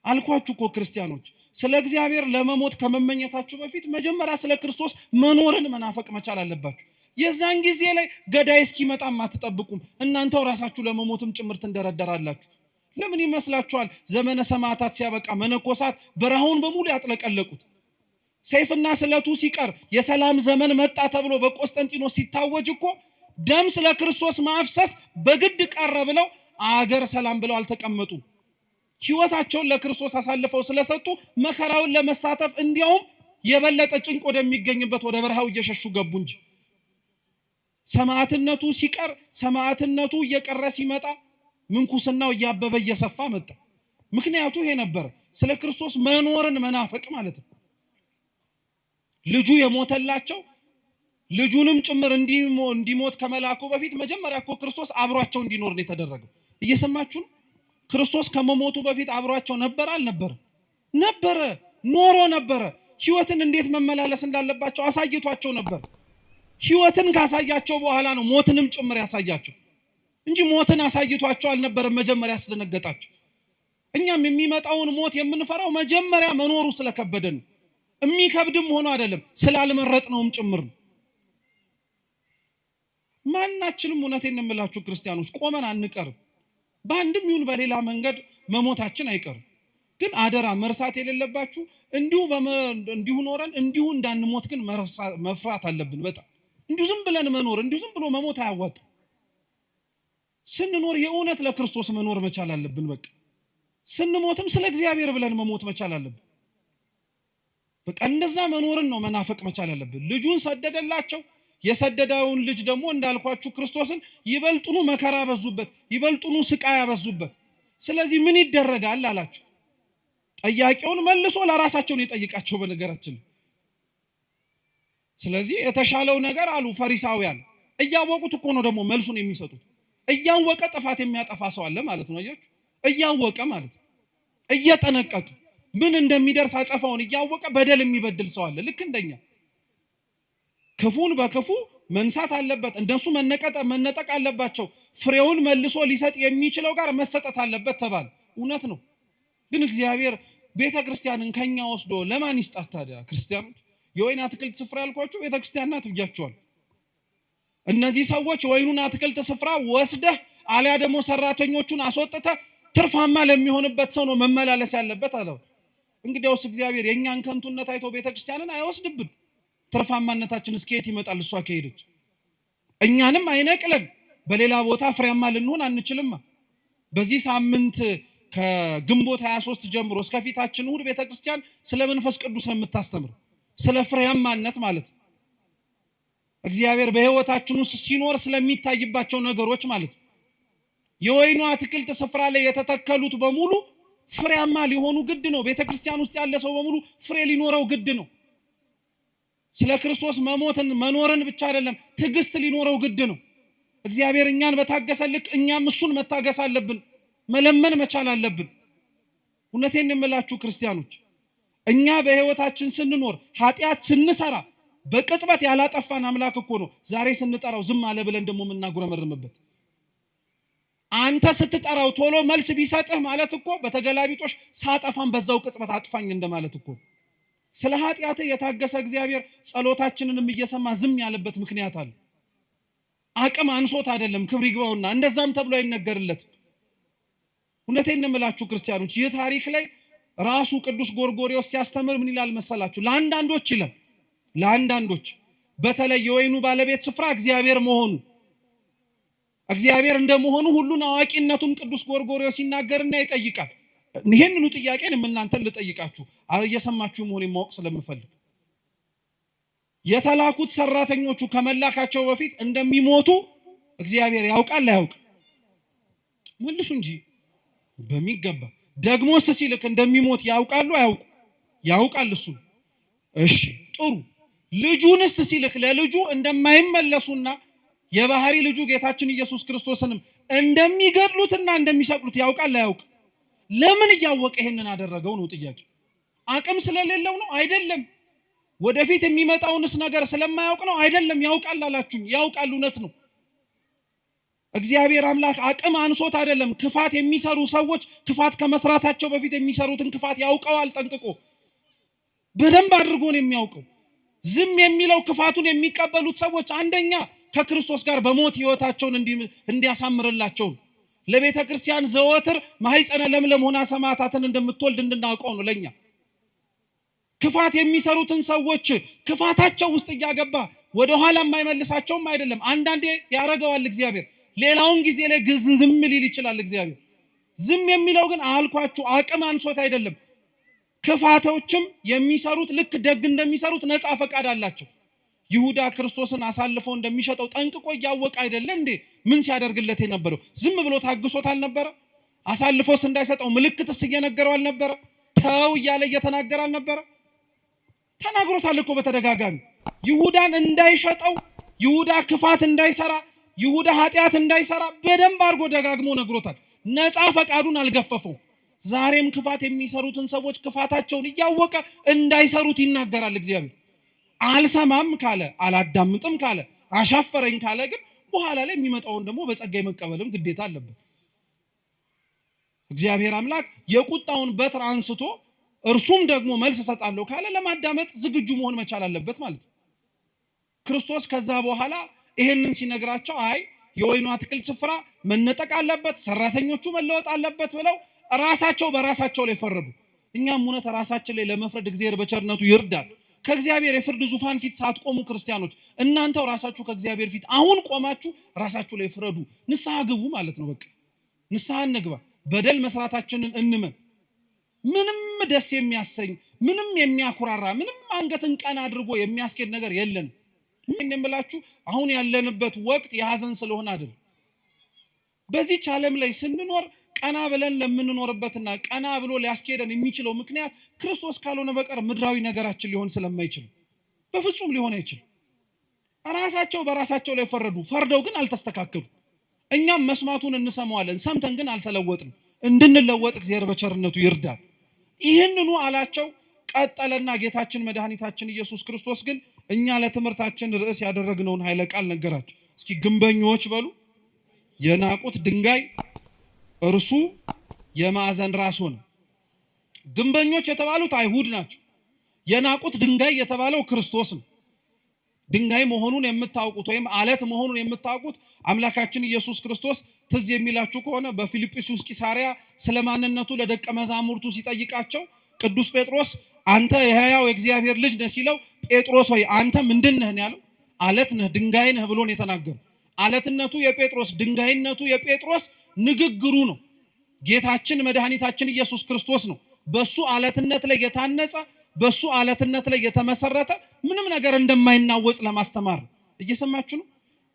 A: አልኳችሁ እኮ ክርስቲያኖች ስለ እግዚአብሔር ለመሞት ከመመኘታችሁ በፊት መጀመሪያ ስለ ክርስቶስ መኖርን መናፈቅ መቻል አለባችሁ። የዛን ጊዜ ላይ ገዳይ እስኪመጣም አትጠብቁም። እናንተው ራሳችሁ ለመሞትም ጭምርት እንደረደራላችሁ። ለምን ይመስላችኋል ዘመነ ሰማዕታት ሲያበቃ መነኮሳት በረሃውን በሙሉ ያጥለቀለቁት? ሰይፍና ስለቱ ሲቀር የሰላም ዘመን መጣ ተብሎ በቆስጠንጢኖስ ሲታወጅ እኮ ደም ስለ ክርስቶስ ማፍሰስ በግድ ቀረ ብለው አገር ሰላም ብለው አልተቀመጡም። ሕይወታቸውን ለክርስቶስ አሳልፈው ስለሰጡ መከራውን ለመሳተፍ እንዲያውም የበለጠ ጭንቅ ወደሚገኝበት ወደ በረሃው እየሸሹ ገቡ እንጂ ሰማዕትነቱ ሲቀር ሰማዕትነቱ እየቀረ ሲመጣ ምንኩስናው እያበበ እየሰፋ መጣ። ምክንያቱ ይሄ ነበር፣ ስለ ክርስቶስ መኖርን መናፈቅ ማለት ነው። ልጁ የሞተላቸው ልጁንም ጭምር እንዲሞት ከመላኩ በፊት መጀመሪያ እኮ ክርስቶስ አብሯቸው እንዲኖር ነው የተደረገው። እየሰማችሁ ነው? ክርስቶስ ከመሞቱ በፊት አብሯቸው ነበር አልነበረ? ነበረ፣ ኖሮ ነበረ። ሕይወትን እንዴት መመላለስ እንዳለባቸው አሳይቷቸው ነበር። ሕይወትን ካሳያቸው በኋላ ነው ሞትንም ጭምር ያሳያቸው እንጂ ሞትን አሳይቷቸው አልነበረም መጀመሪያ ያስደነገጣቸው። እኛም የሚመጣውን ሞት የምንፈራው መጀመሪያ መኖሩ ስለከበደን ነው። የሚከብድም ሆኖ አይደለም ስላልመረጥነውም ጭምር ነው። ማናችንም እውነቴን እንምላችሁ ክርስቲያኖች ቆመን አንቀርም። በአንድም ይሁን በሌላ መንገድ መሞታችን አይቀርም። ግን አደራ መርሳት የሌለባችሁ እንዲሁ ኖረን እንዲሁ እንዳንሞት ግን መፍራት አለብን። በጣም እንዲሁ ዝም ብለን መኖር እንዲሁ ዝም ብሎ መሞት አያዋጣም። ስንኖር የእውነት ለክርስቶስ መኖር መቻል አለብን። በቃ ስንሞትም ስለ እግዚአብሔር ብለን መሞት መቻል አለብን። በቃ እንደዛ መኖርን ነው መናፈቅ መቻል አለብን። ልጁን ሰደደላቸው። የሰደደውን ልጅ ደግሞ እንዳልኳችሁ ክርስቶስን ይበልጡኑ መከራ ያበዙበት፣ ይበልጡኑ ስቃይ ያበዙበት። ስለዚህ ምን ይደረጋል አላቸው። ጥያቄውን መልሶ ለራሳቸው ነው የጠየቃቸው በነገራችን። ስለዚህ የተሻለው ነገር አሉ ፈሪሳውያን። እያወቁት እኮ ነው ደግሞ መልሱን የሚሰጡት። እያወቀ ጥፋት የሚያጠፋ ሰው አለ ማለት ነው። አያችሁ፣ እያወቀ ማለት እየጠነቀቀ ምን እንደሚደርስ አጸፋውን እያወቀ በደል የሚበድል ሰው አለ። ልክ እንደኛ ክፉን በክፉ መንሳት አለበት። እንደሱ መነጠቅ አለባቸው። ፍሬውን መልሶ ሊሰጥ የሚችለው ጋር መሰጠት አለበት ተባለ። እውነት ነው። ግን እግዚአብሔር ቤተክርስቲያንን ከኛ ወስዶ ለማን ይስጣት ታዲያ? ክርስቲያኖች የወይን አትክልት ስፍራ ያልኳችሁ ቤተክርስቲያን ናት ብያችኋል። እነዚህ ሰዎች ወይኑን አትክልት ስፍራ ወስደህ አልያ ደግሞ ሰራተኞቹን አስወጥተህ ትርፋማ ለሚሆንበት ሰው ነው መመላለስ ያለበት አለው። እንግዲያውስ እግዚአብሔር የኛን ከንቱነት አይቶ ቤተክርስቲያንን አይወስድብን። ትርፋማነታችን እስከየት ይመጣል? እሷ ከሄደች እኛንም አይነቅለን። በሌላ ቦታ ፍሬያማ ልንሆን አንችልም። በዚህ ሳምንት ከግንቦት 23 ጀምሮ እስከ ፊታችን እሑድ ቤተክርስቲያን ስለ መንፈስ ቅዱስ ነው የምታስተምረው፣ ስለ ፍሬያማነት ማለት ነው። እግዚአብሔር በህይወታችን ውስጥ ሲኖር ስለሚታይባቸው ነገሮች ማለት ነው። የወይኑ አትክልት ስፍራ ላይ የተተከሉት በሙሉ ፍሬያማ ሊሆኑ ግድ ነው። ቤተክርስቲያን ውስጥ ያለ ሰው በሙሉ ፍሬ ሊኖረው ግድ ነው። ስለ ክርስቶስ መሞትን መኖርን ብቻ አይደለም ትዕግስት ሊኖረው ግድ ነው። እግዚአብሔር እኛን በታገሰ ልክ እኛም እሱን መታገስ አለብን፣ መለመን መቻል አለብን። እውነቴን የምላችሁ ክርስቲያኖች እኛ በህይወታችን ስንኖር ኃጢአት ስንሰራ በቅጽበት ያላጠፋን አምላክ እኮ ነው ዛሬ ስንጠራው ዝም አለ ብለን ደግሞ የምናጉረመርምበት። አንተ ስትጠራው ቶሎ መልስ ቢሰጥህ ማለት እኮ በተገላቢጦሽ ሳጠፋን በዛው ቅጽበት አጥፋኝ እንደማለት እኮ። ስለ ኃጢአት የታገሰ እግዚአብሔር ጸሎታችንንም እየሰማ ዝም ያለበት ምክንያት አለ። አቅም አንሶት አይደለም፣ ክብር ይግባውና እንደዛም ተብሎ አይነገርለትም። እውነቴን እንምላችሁ ክርስቲያኖች ይህ ታሪክ ላይ ራሱ ቅዱስ ጎርጎርዮስ ሲያስተምር ምን ይላል መሰላችሁ? ለአንዳንዶች ይላል ለአንዳንዶች በተለይ የወይኑ ባለቤት ስፍራ እግዚአብሔር መሆኑ እግዚአብሔር እንደመሆኑ ሁሉን አዋቂነቱን ቅዱስ ጎርጎርዮስ ሲናገርና ይጠይቃል። ይሄንኑ ጥያቄን እናንተን ልጠይቃችሁ እየሰማችሁ መሆኔን ማወቅ ስለምፈልግ የተላኩት ሰራተኞቹ ከመላካቸው በፊት እንደሚሞቱ እግዚአብሔር ያውቃል አያውቅ? መልሱ እንጂ በሚገባ። ደግሞስ ሲልክ እንደሚሞት ያውቃሉ አያውቁ? ያውቃል እሱ። እሺ ጥሩ። ልጁንስ ሲልክ ለልጁ እንደማይመለሱና የባህሪ ልጁ ጌታችን ኢየሱስ ክርስቶስንም እንደሚገድሉትና እንደሚሰቅሉት ያውቃል አያውቅ? ለምን እያወቀ ይሄንን አደረገው ነው ጥያቄ። አቅም ስለሌለው ነው? አይደለም። ወደፊት የሚመጣውንስ ነገር ስለማያውቅ ነው? አይደለም። ያውቃል አላችሁኝ። ያውቃል፣ እውነት ነው። እግዚአብሔር አምላክ አቅም አንሶት አይደለም። ክፋት የሚሰሩ ሰዎች ክፋት ከመስራታቸው በፊት የሚሰሩትን ክፋት ያውቀዋል ጠንቅቆ፣ በደንብ አድርጎ ነው የሚያውቀው። ዝም የሚለው ክፋቱን የሚቀበሉት ሰዎች አንደኛ ከክርስቶስ ጋር በሞት ህይወታቸውን እንዲያሳምርላቸው ለቤተ ክርስቲያን ዘወትር ማህፀነ ለምለም ሆና ሰማዕታትን እንደምትወልድ እንድናውቀው ነው። ለኛ ክፋት የሚሰሩትን ሰዎች ክፋታቸው ውስጥ እያገባ ወደ ኋላ የማይመልሳቸውም አይደለም። አንዳንዴ ያረጋዋል እግዚአብሔር፣ ሌላውን ጊዜ ላይ ዝም ሊል ይችላል እግዚአብሔር። ዝም የሚለው ግን አልኳችሁ አቅም አንሶት አይደለም። ክፋቶችም የሚሰሩት ልክ ደግ እንደሚሰሩት ነፃ ፈቃድ አላቸው። ይሁዳ ክርስቶስን አሳልፎ እንደሚሸጠው ጠንቅቆ እያወቀ አይደለ እንዴ ምን ሲያደርግለት የነበረው? ዝም ብሎ ታግሶት አልነበረ? አሳልፎስ እንዳይሰጠው ምልክትስ እየነገረው አልነበረ? ተው እያለ እየተናገረ አልነበረ? ተናግሮታል እኮ በተደጋጋሚ። ይሁዳን እንዳይሸጠው፣ ይሁዳ ክፋት እንዳይሰራ፣ ይሁዳ ኃጢአት እንዳይሰራ በደንብ አድርጎ ደጋግሞ ነግሮታል። ነፃ ፈቃዱን አልገፈፈው። ዛሬም ክፋት የሚሰሩትን ሰዎች ክፋታቸውን እያወቀ እንዳይሰሩት ይናገራል እግዚአብሔር። አልሰማም ካለ፣ አላዳምጥም ካለ፣ አሻፈረኝ ካለ ግን በኋላ ላይ የሚመጣውን ደግሞ በጸጋ መቀበልም ግዴታ አለበት። እግዚአብሔር አምላክ የቁጣውን በትር አንስቶ እርሱም ደግሞ መልስ ሰጣለሁ ካለ ለማዳመጥ ዝግጁ መሆን መቻል አለበት ማለት ነው። ክርስቶስ ከዛ በኋላ ይሄንን ሲነግራቸው አይ የወይኑ አትክልት ስፍራ መነጠቅ አለበት፣ ሰራተኞቹ መለወጥ አለበት ብለው ራሳቸው በራሳቸው ላይ ፈረዱ። እኛም እውነት ራሳችን ላይ ለመፍረድ እግዚአብሔር በቸርነቱ ይርዳል። ከእግዚአብሔር የፍርድ ዙፋን ፊት ሳትቆሙ ክርስቲያኖች እናንተው ራሳችሁ ከእግዚአብሔር ፊት አሁን ቆማችሁ ራሳችሁ ላይ ፍረዱ። ንስሐ ግቡ ማለት ነው። በቃ ንስሐ እንግባ። በደል መስራታችንን እንመን። ምንም ደስ የሚያሰኝ ምንም የሚያኩራራ ምንም አንገትን ቀና አድርጎ የሚያስኬድ ነገር የለን። ምን የምላችሁ አሁን ያለንበት ወቅት የሐዘን ስለሆነ አይደል። በዚህ ዓለም ላይ ስንኖር ቀና ብለን ለምንኖርበትና ቀና ብሎ ሊያስኬደን የሚችለው ምክንያት ክርስቶስ ካልሆነ በቀር ምድራዊ ነገራችን ሊሆን ስለማይችል በፍጹም ሊሆን አይችልም። ራሳቸው በራሳቸው ላይ ፈረዱ። ፈርደው ግን አልተስተካከሉ። እኛም መስማቱን እንሰማዋለን፣ ሰምተን ግን አልተለወጥንም። እንድንለወጥ እግዚአብሔር በቸርነቱ ይርዳል። ይህንኑ አላቸው። ቀጠለና ጌታችን መድኃኒታችን ኢየሱስ ክርስቶስ ግን እኛ ለትምህርታችን ርዕስ ያደረግነውን ኃይለ ቃል ነገራቸው። እስኪ ግንበኞች በሉ የናቁት ድንጋይ እርሱ የማዕዘን ራስ ሆነ። ግንበኞች የተባሉት አይሁድ ናቸው። የናቁት ድንጋይ የተባለው ክርስቶስ ነው። ድንጋይ መሆኑን የምታውቁት ወይም አለት መሆኑን የምታውቁት አምላካችን ኢየሱስ ክርስቶስ ትዝ የሚላችሁ ከሆነ በፊልጵስዩስ ቂሳሪያ ስለማንነቱ ለደቀ መዛሙርቱ ሲጠይቃቸው ቅዱስ ጴጥሮስ አንተ የሕያው የእግዚአብሔር ልጅ ነህ ሲለው ጴጥሮስ ሆይ አንተ ምንድን ነህ ያለው? አለት ነህ፣ ድንጋይ ነህ ብሎ ነው የተናገረው። አለትነቱ የጴጥሮስ ድንጋይነቱ የጴጥሮስ ንግግሩ ነው። ጌታችን መድኃኒታችን ኢየሱስ ክርስቶስ ነው በሱ አለትነት ላይ የታነጸ በሱ አለትነት ላይ የተመሰረተ ምንም ነገር እንደማይናወጽ ለማስተማር እየሰማችሁ ነው።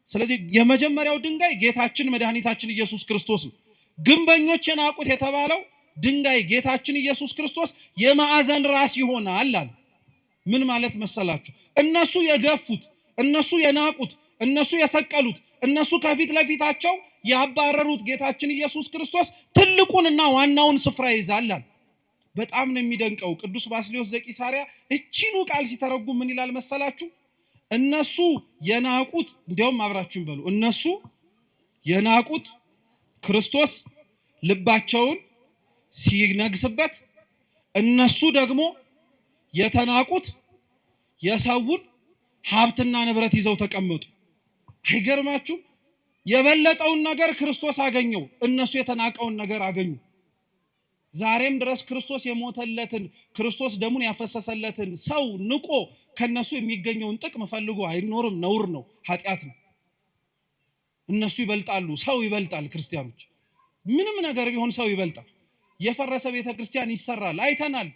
A: ስለዚህ የመጀመሪያው ድንጋይ ጌታችን መድኃኒታችን ኢየሱስ ክርስቶስ ነው። ግንበኞች የናቁት የተባለው ድንጋይ ጌታችን ኢየሱስ ክርስቶስ የማዕዘን ራስ ይሆናል አለ። ምን ማለት መሰላችሁ? እነሱ የገፉት፣ እነሱ የናቁት፣ እነሱ የሰቀሉት፣ እነሱ ከፊት ለፊታቸው ያባረሩት ጌታችን ኢየሱስ ክርስቶስ ትልቁንና ዋናውን ስፍራ ይዛል። በጣም ነው የሚደንቀው። ቅዱስ ባስልዮስ ዘቂሳሪያ እቺኑ ቃል ሲተረጉም ምን ይላል መሰላችሁ? እነሱ የናቁት እንዲያውም አብራችሁን በሉ እነሱ የናቁት ክርስቶስ ልባቸውን ሲነግስበት፣ እነሱ ደግሞ የተናቁት የሰውን ሀብትና ንብረት ይዘው ተቀመጡ። አይገርማችሁ? የበለጠውን ነገር ክርስቶስ አገኘው፣ እነሱ የተናቀውን ነገር አገኙ። ዛሬም ድረስ ክርስቶስ የሞተለትን ክርስቶስ ደሙን ያፈሰሰለትን ሰው ንቆ ከነሱ የሚገኘውን ጥቅም ፈልጎ አይኖርም። ነውር ነው፣ ኃጢአት ነው። እነሱ ይበልጣሉ፣ ሰው ይበልጣል። ክርስቲያኖች ምንም ነገር ቢሆን ሰው ይበልጣል። የፈረሰ ቤተክርስቲያን ይሰራል፣ አይተናል።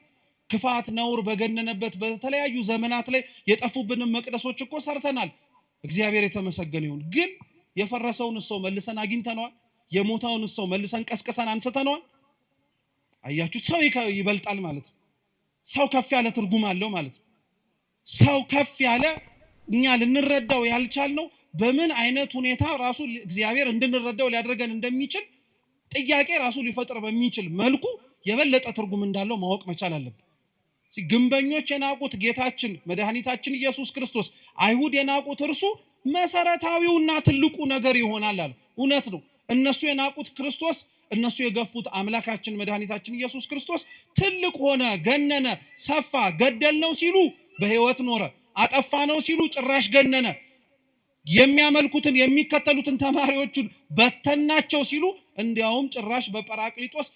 A: ክፋት ነውር በገነነበት በተለያዩ ዘመናት ላይ የጠፉብንን መቅደሶች እኮ ሰርተናል። እግዚአብሔር የተመሰገነ ይሁን። ግን የፈረሰውን ሰው መልሰን አግኝተነዋል? የሞተውን ሰው መልሰን ቀስቀሰን አንስተነዋል? አያችሁት? ሰው ይበልጣል ማለት ነው። ሰው ከፍ ያለ ትርጉም አለው ማለት ነው። ሰው ከፍ ያለ እኛ ልንረዳው ያልቻልነው በምን አይነት ሁኔታ ራሱ እግዚአብሔር እንድንረዳው ሊያደርገን እንደሚችል ጥያቄ ራሱ ሊፈጥር በሚችል መልኩ የበለጠ ትርጉም እንዳለው ማወቅ መቻል አለብን። ግንበኞች የናቁት ጌታችን መድኃኒታችን ኢየሱስ ክርስቶስ፣ አይሁድ የናቁት እርሱ መሰረታዊውና ትልቁ ነገር ይሆናል አለ። እውነት ነው። እነሱ የናቁት ክርስቶስ፣ እነሱ የገፉት አምላካችን መድኃኒታችን ኢየሱስ ክርስቶስ ትልቅ ሆነ፣ ገነነ፣ ሰፋ። ገደልነው ሲሉ በህይወት ኖረ፣ አጠፋነው ሲሉ ጭራሽ ገነነ። የሚያመልኩትን የሚከተሉትን ተማሪዎቹን በተናቸው ሲሉ እንዲያውም ጭራሽ በጰራቅሊጦስ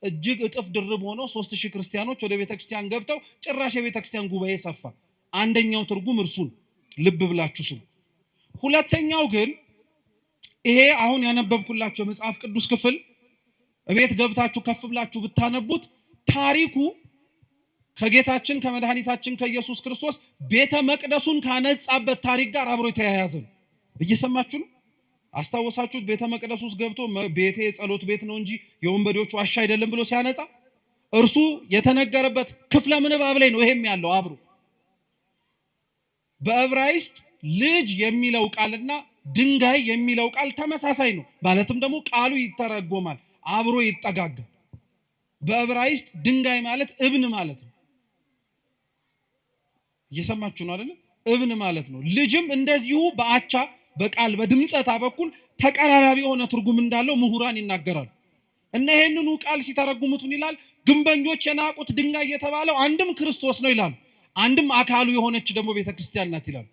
A: እጅግ እጥፍ ድርብ ሆኖ 3000 ክርስቲያኖች ወደ ቤተክርስቲያን ገብተው ጭራሽ የቤተክርስቲያን ጉባኤ ሰፋ። አንደኛው ትርጉም እርሱን ልብ ብላችሁ ስሙ። ሁለተኛው ግን ይሄ አሁን ያነበብኩላችሁ መጽሐፍ ቅዱስ ክፍል እቤት ገብታችሁ ከፍ ብላችሁ ብታነቡት ታሪኩ ከጌታችን ከመድኃኒታችን ከኢየሱስ ክርስቶስ ቤተ መቅደሱን ካነጻበት ታሪክ ጋር አብሮ የተያያዘ ነው። እየሰማችሁ ነው? አስታወሳችሁት? ቤተ መቅደሱ ውስጥ ገብቶ ቤቴ የጸሎት ቤት ነው እንጂ የወንበዴዎች ዋሻ አይደለም ብሎ ሲያነጻ እርሱ የተነገረበት ክፍለ ምንባብ ላይ ነው ይሄም ያለው አብሮ። በዕብራይስጥ ልጅ የሚለው ቃልና ድንጋይ የሚለው ቃል ተመሳሳይ ነው። ማለትም ደግሞ ቃሉ ይተረጎማል፣ አብሮ ይጠጋጋል። በዕብራይስጥ ድንጋይ ማለት እብን ማለት ነው። እየሰማችሁ ነው አይደል? እብን ማለት ነው። ልጅም እንደዚሁ በአቻ በቃል በድምጸታ በኩል ተቀራራቢ የሆነ ትርጉም እንዳለው ምሁራን ይናገራሉ። እና ይሄንኑ ቃል ሲተረጉሙት ምን ይላል? ግንበኞች የናቁት ድንጋይ የተባለው አንድም ክርስቶስ ነው ይላሉ፣ አንድም አካሉ የሆነች ደግሞ ቤተክርስቲያን ናት ይላሉ።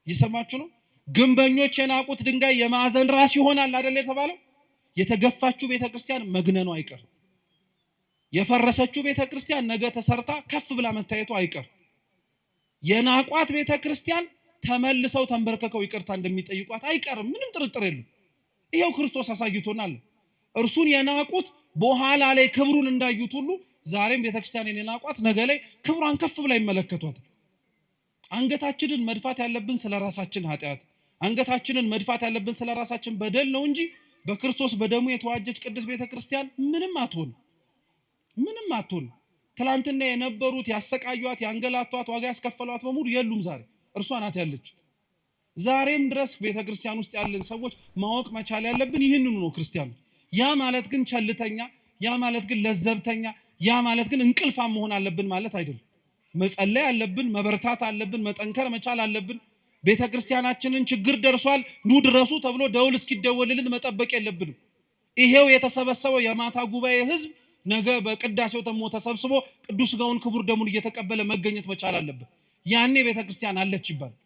A: እየሰማችሁ ነው? ግንበኞች የናቁት ድንጋይ የማዕዘን ራስ ይሆናል አይደል የተባለው። የተገፋችው ቤተክርስቲያን መግነኑ አይቀር። የፈረሰችው ቤተክርስቲያን ነገ ተሰርታ ከፍ ብላ መታየቱ አይቀር። የናቋት ቤተክርስቲያን ተመልሰው ተንበርከከው ይቅርታ እንደሚጠይቋት አይቀርም። ምንም ጥርጥር የለም። ይሄው ክርስቶስ አሳይቶናል። እርሱን የናቁት በኋላ ላይ ክብሩን እንዳዩት ሁሉ ዛሬም ቤተክርስቲያንን የናቋት ነገ ላይ ክብሯን ከፍ ብላ ይመለከቷት። አንገታችንን መድፋት ያለብን ስለራሳችን ኃጢአት፣ አንገታችንን መድፋት ያለብን ስለራሳችን በደል ነው እንጂ በክርስቶስ በደሙ የተዋጀች ቅድስት ቤተክርስቲያን ምንም አትሆን። ትላንትና የነበሩት ያሰቃዩት፣ ያንገላቷት፣ ዋጋ ያስከፈሏት በሙሉ የሉም። ዛሬ እርሷ ናት ያለችው። ዛሬም ድረስ ቤተክርስቲያን ውስጥ ያለን ሰዎች ማወቅ መቻል ያለብን ይህንኑ ነው። ክርስቲያኖች ያ ማለት ግን ቸልተኛ፣ ያ ማለት ግን ለዘብተኛ፣ ያ ማለት ግን እንቅልፋም መሆን አለብን ማለት አይደለም። መጸለይ አለብን፣ መበርታት አለብን፣ መጠንከር መቻል አለብን። ቤተክርስቲያናችንን ችግር ደርሷል ኑ ድረሱ ተብሎ ደውል እስኪደወልልን መጠበቅ የለብንም። ይሄው የተሰበሰበው የማታ ጉባኤ ህዝብ ነገ በቅዳሴው ተሞ ተሰብስቦ ቅዱስ ሥጋውን ክቡር ደሙን እየተቀበለ መገኘት መቻል አለበት። ያኔ ቤተክርስቲያን አለች ይባላል።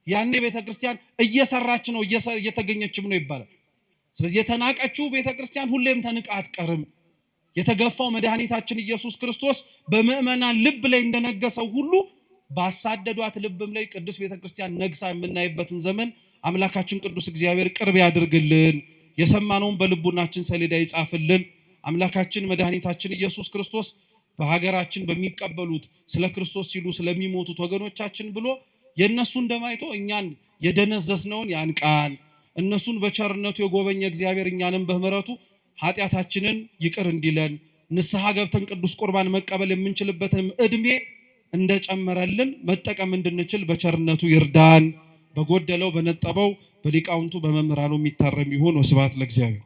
A: ያኔ ቤተክርስቲያን እየሰራች ነው እየተገኘችም ነው ይባላል። ስለዚህ የተናቀችው ቤተክርስቲያን ሁሌም ተንቃ አትቀርም። የተገፋው መድኃኒታችን ኢየሱስ ክርስቶስ በምእመናን ልብ ላይ እንደነገሰው ሁሉ ባሳደዷት ልብም ላይ ቅዱስ ቤተክርስቲያን ነግሳ የምናይበትን ዘመን አምላካችን ቅዱስ እግዚአብሔር ቅርብ ያድርግልን። የሰማነውን በልቡናችን ሰሌዳ ይጻፍልን። አምላካችን መድኃኒታችን ኢየሱስ ክርስቶስ በሀገራችን በሚቀበሉት ስለ ክርስቶስ ሲሉ ስለሚሞቱት ወገኖቻችን ብሎ የነሱን እንደማይቶ እኛን የደነዘዝነውን ያንቃል። እነሱን በቸርነቱ የጎበኘ እግዚአብሔር እኛንም በምህረቱ ኃጢአታችንን ይቅር እንዲለን ንስሐ ገብተን ቅዱስ ቁርባን መቀበል የምንችልበትን እድሜ እንደጨመረልን መጠቀም እንድንችል በቸርነቱ ይርዳን። በጎደለው በነጠበው በሊቃውንቱ በመምህራኑ የሚታረም ይሁን። ወስብሐት ለእግዚአብሔር።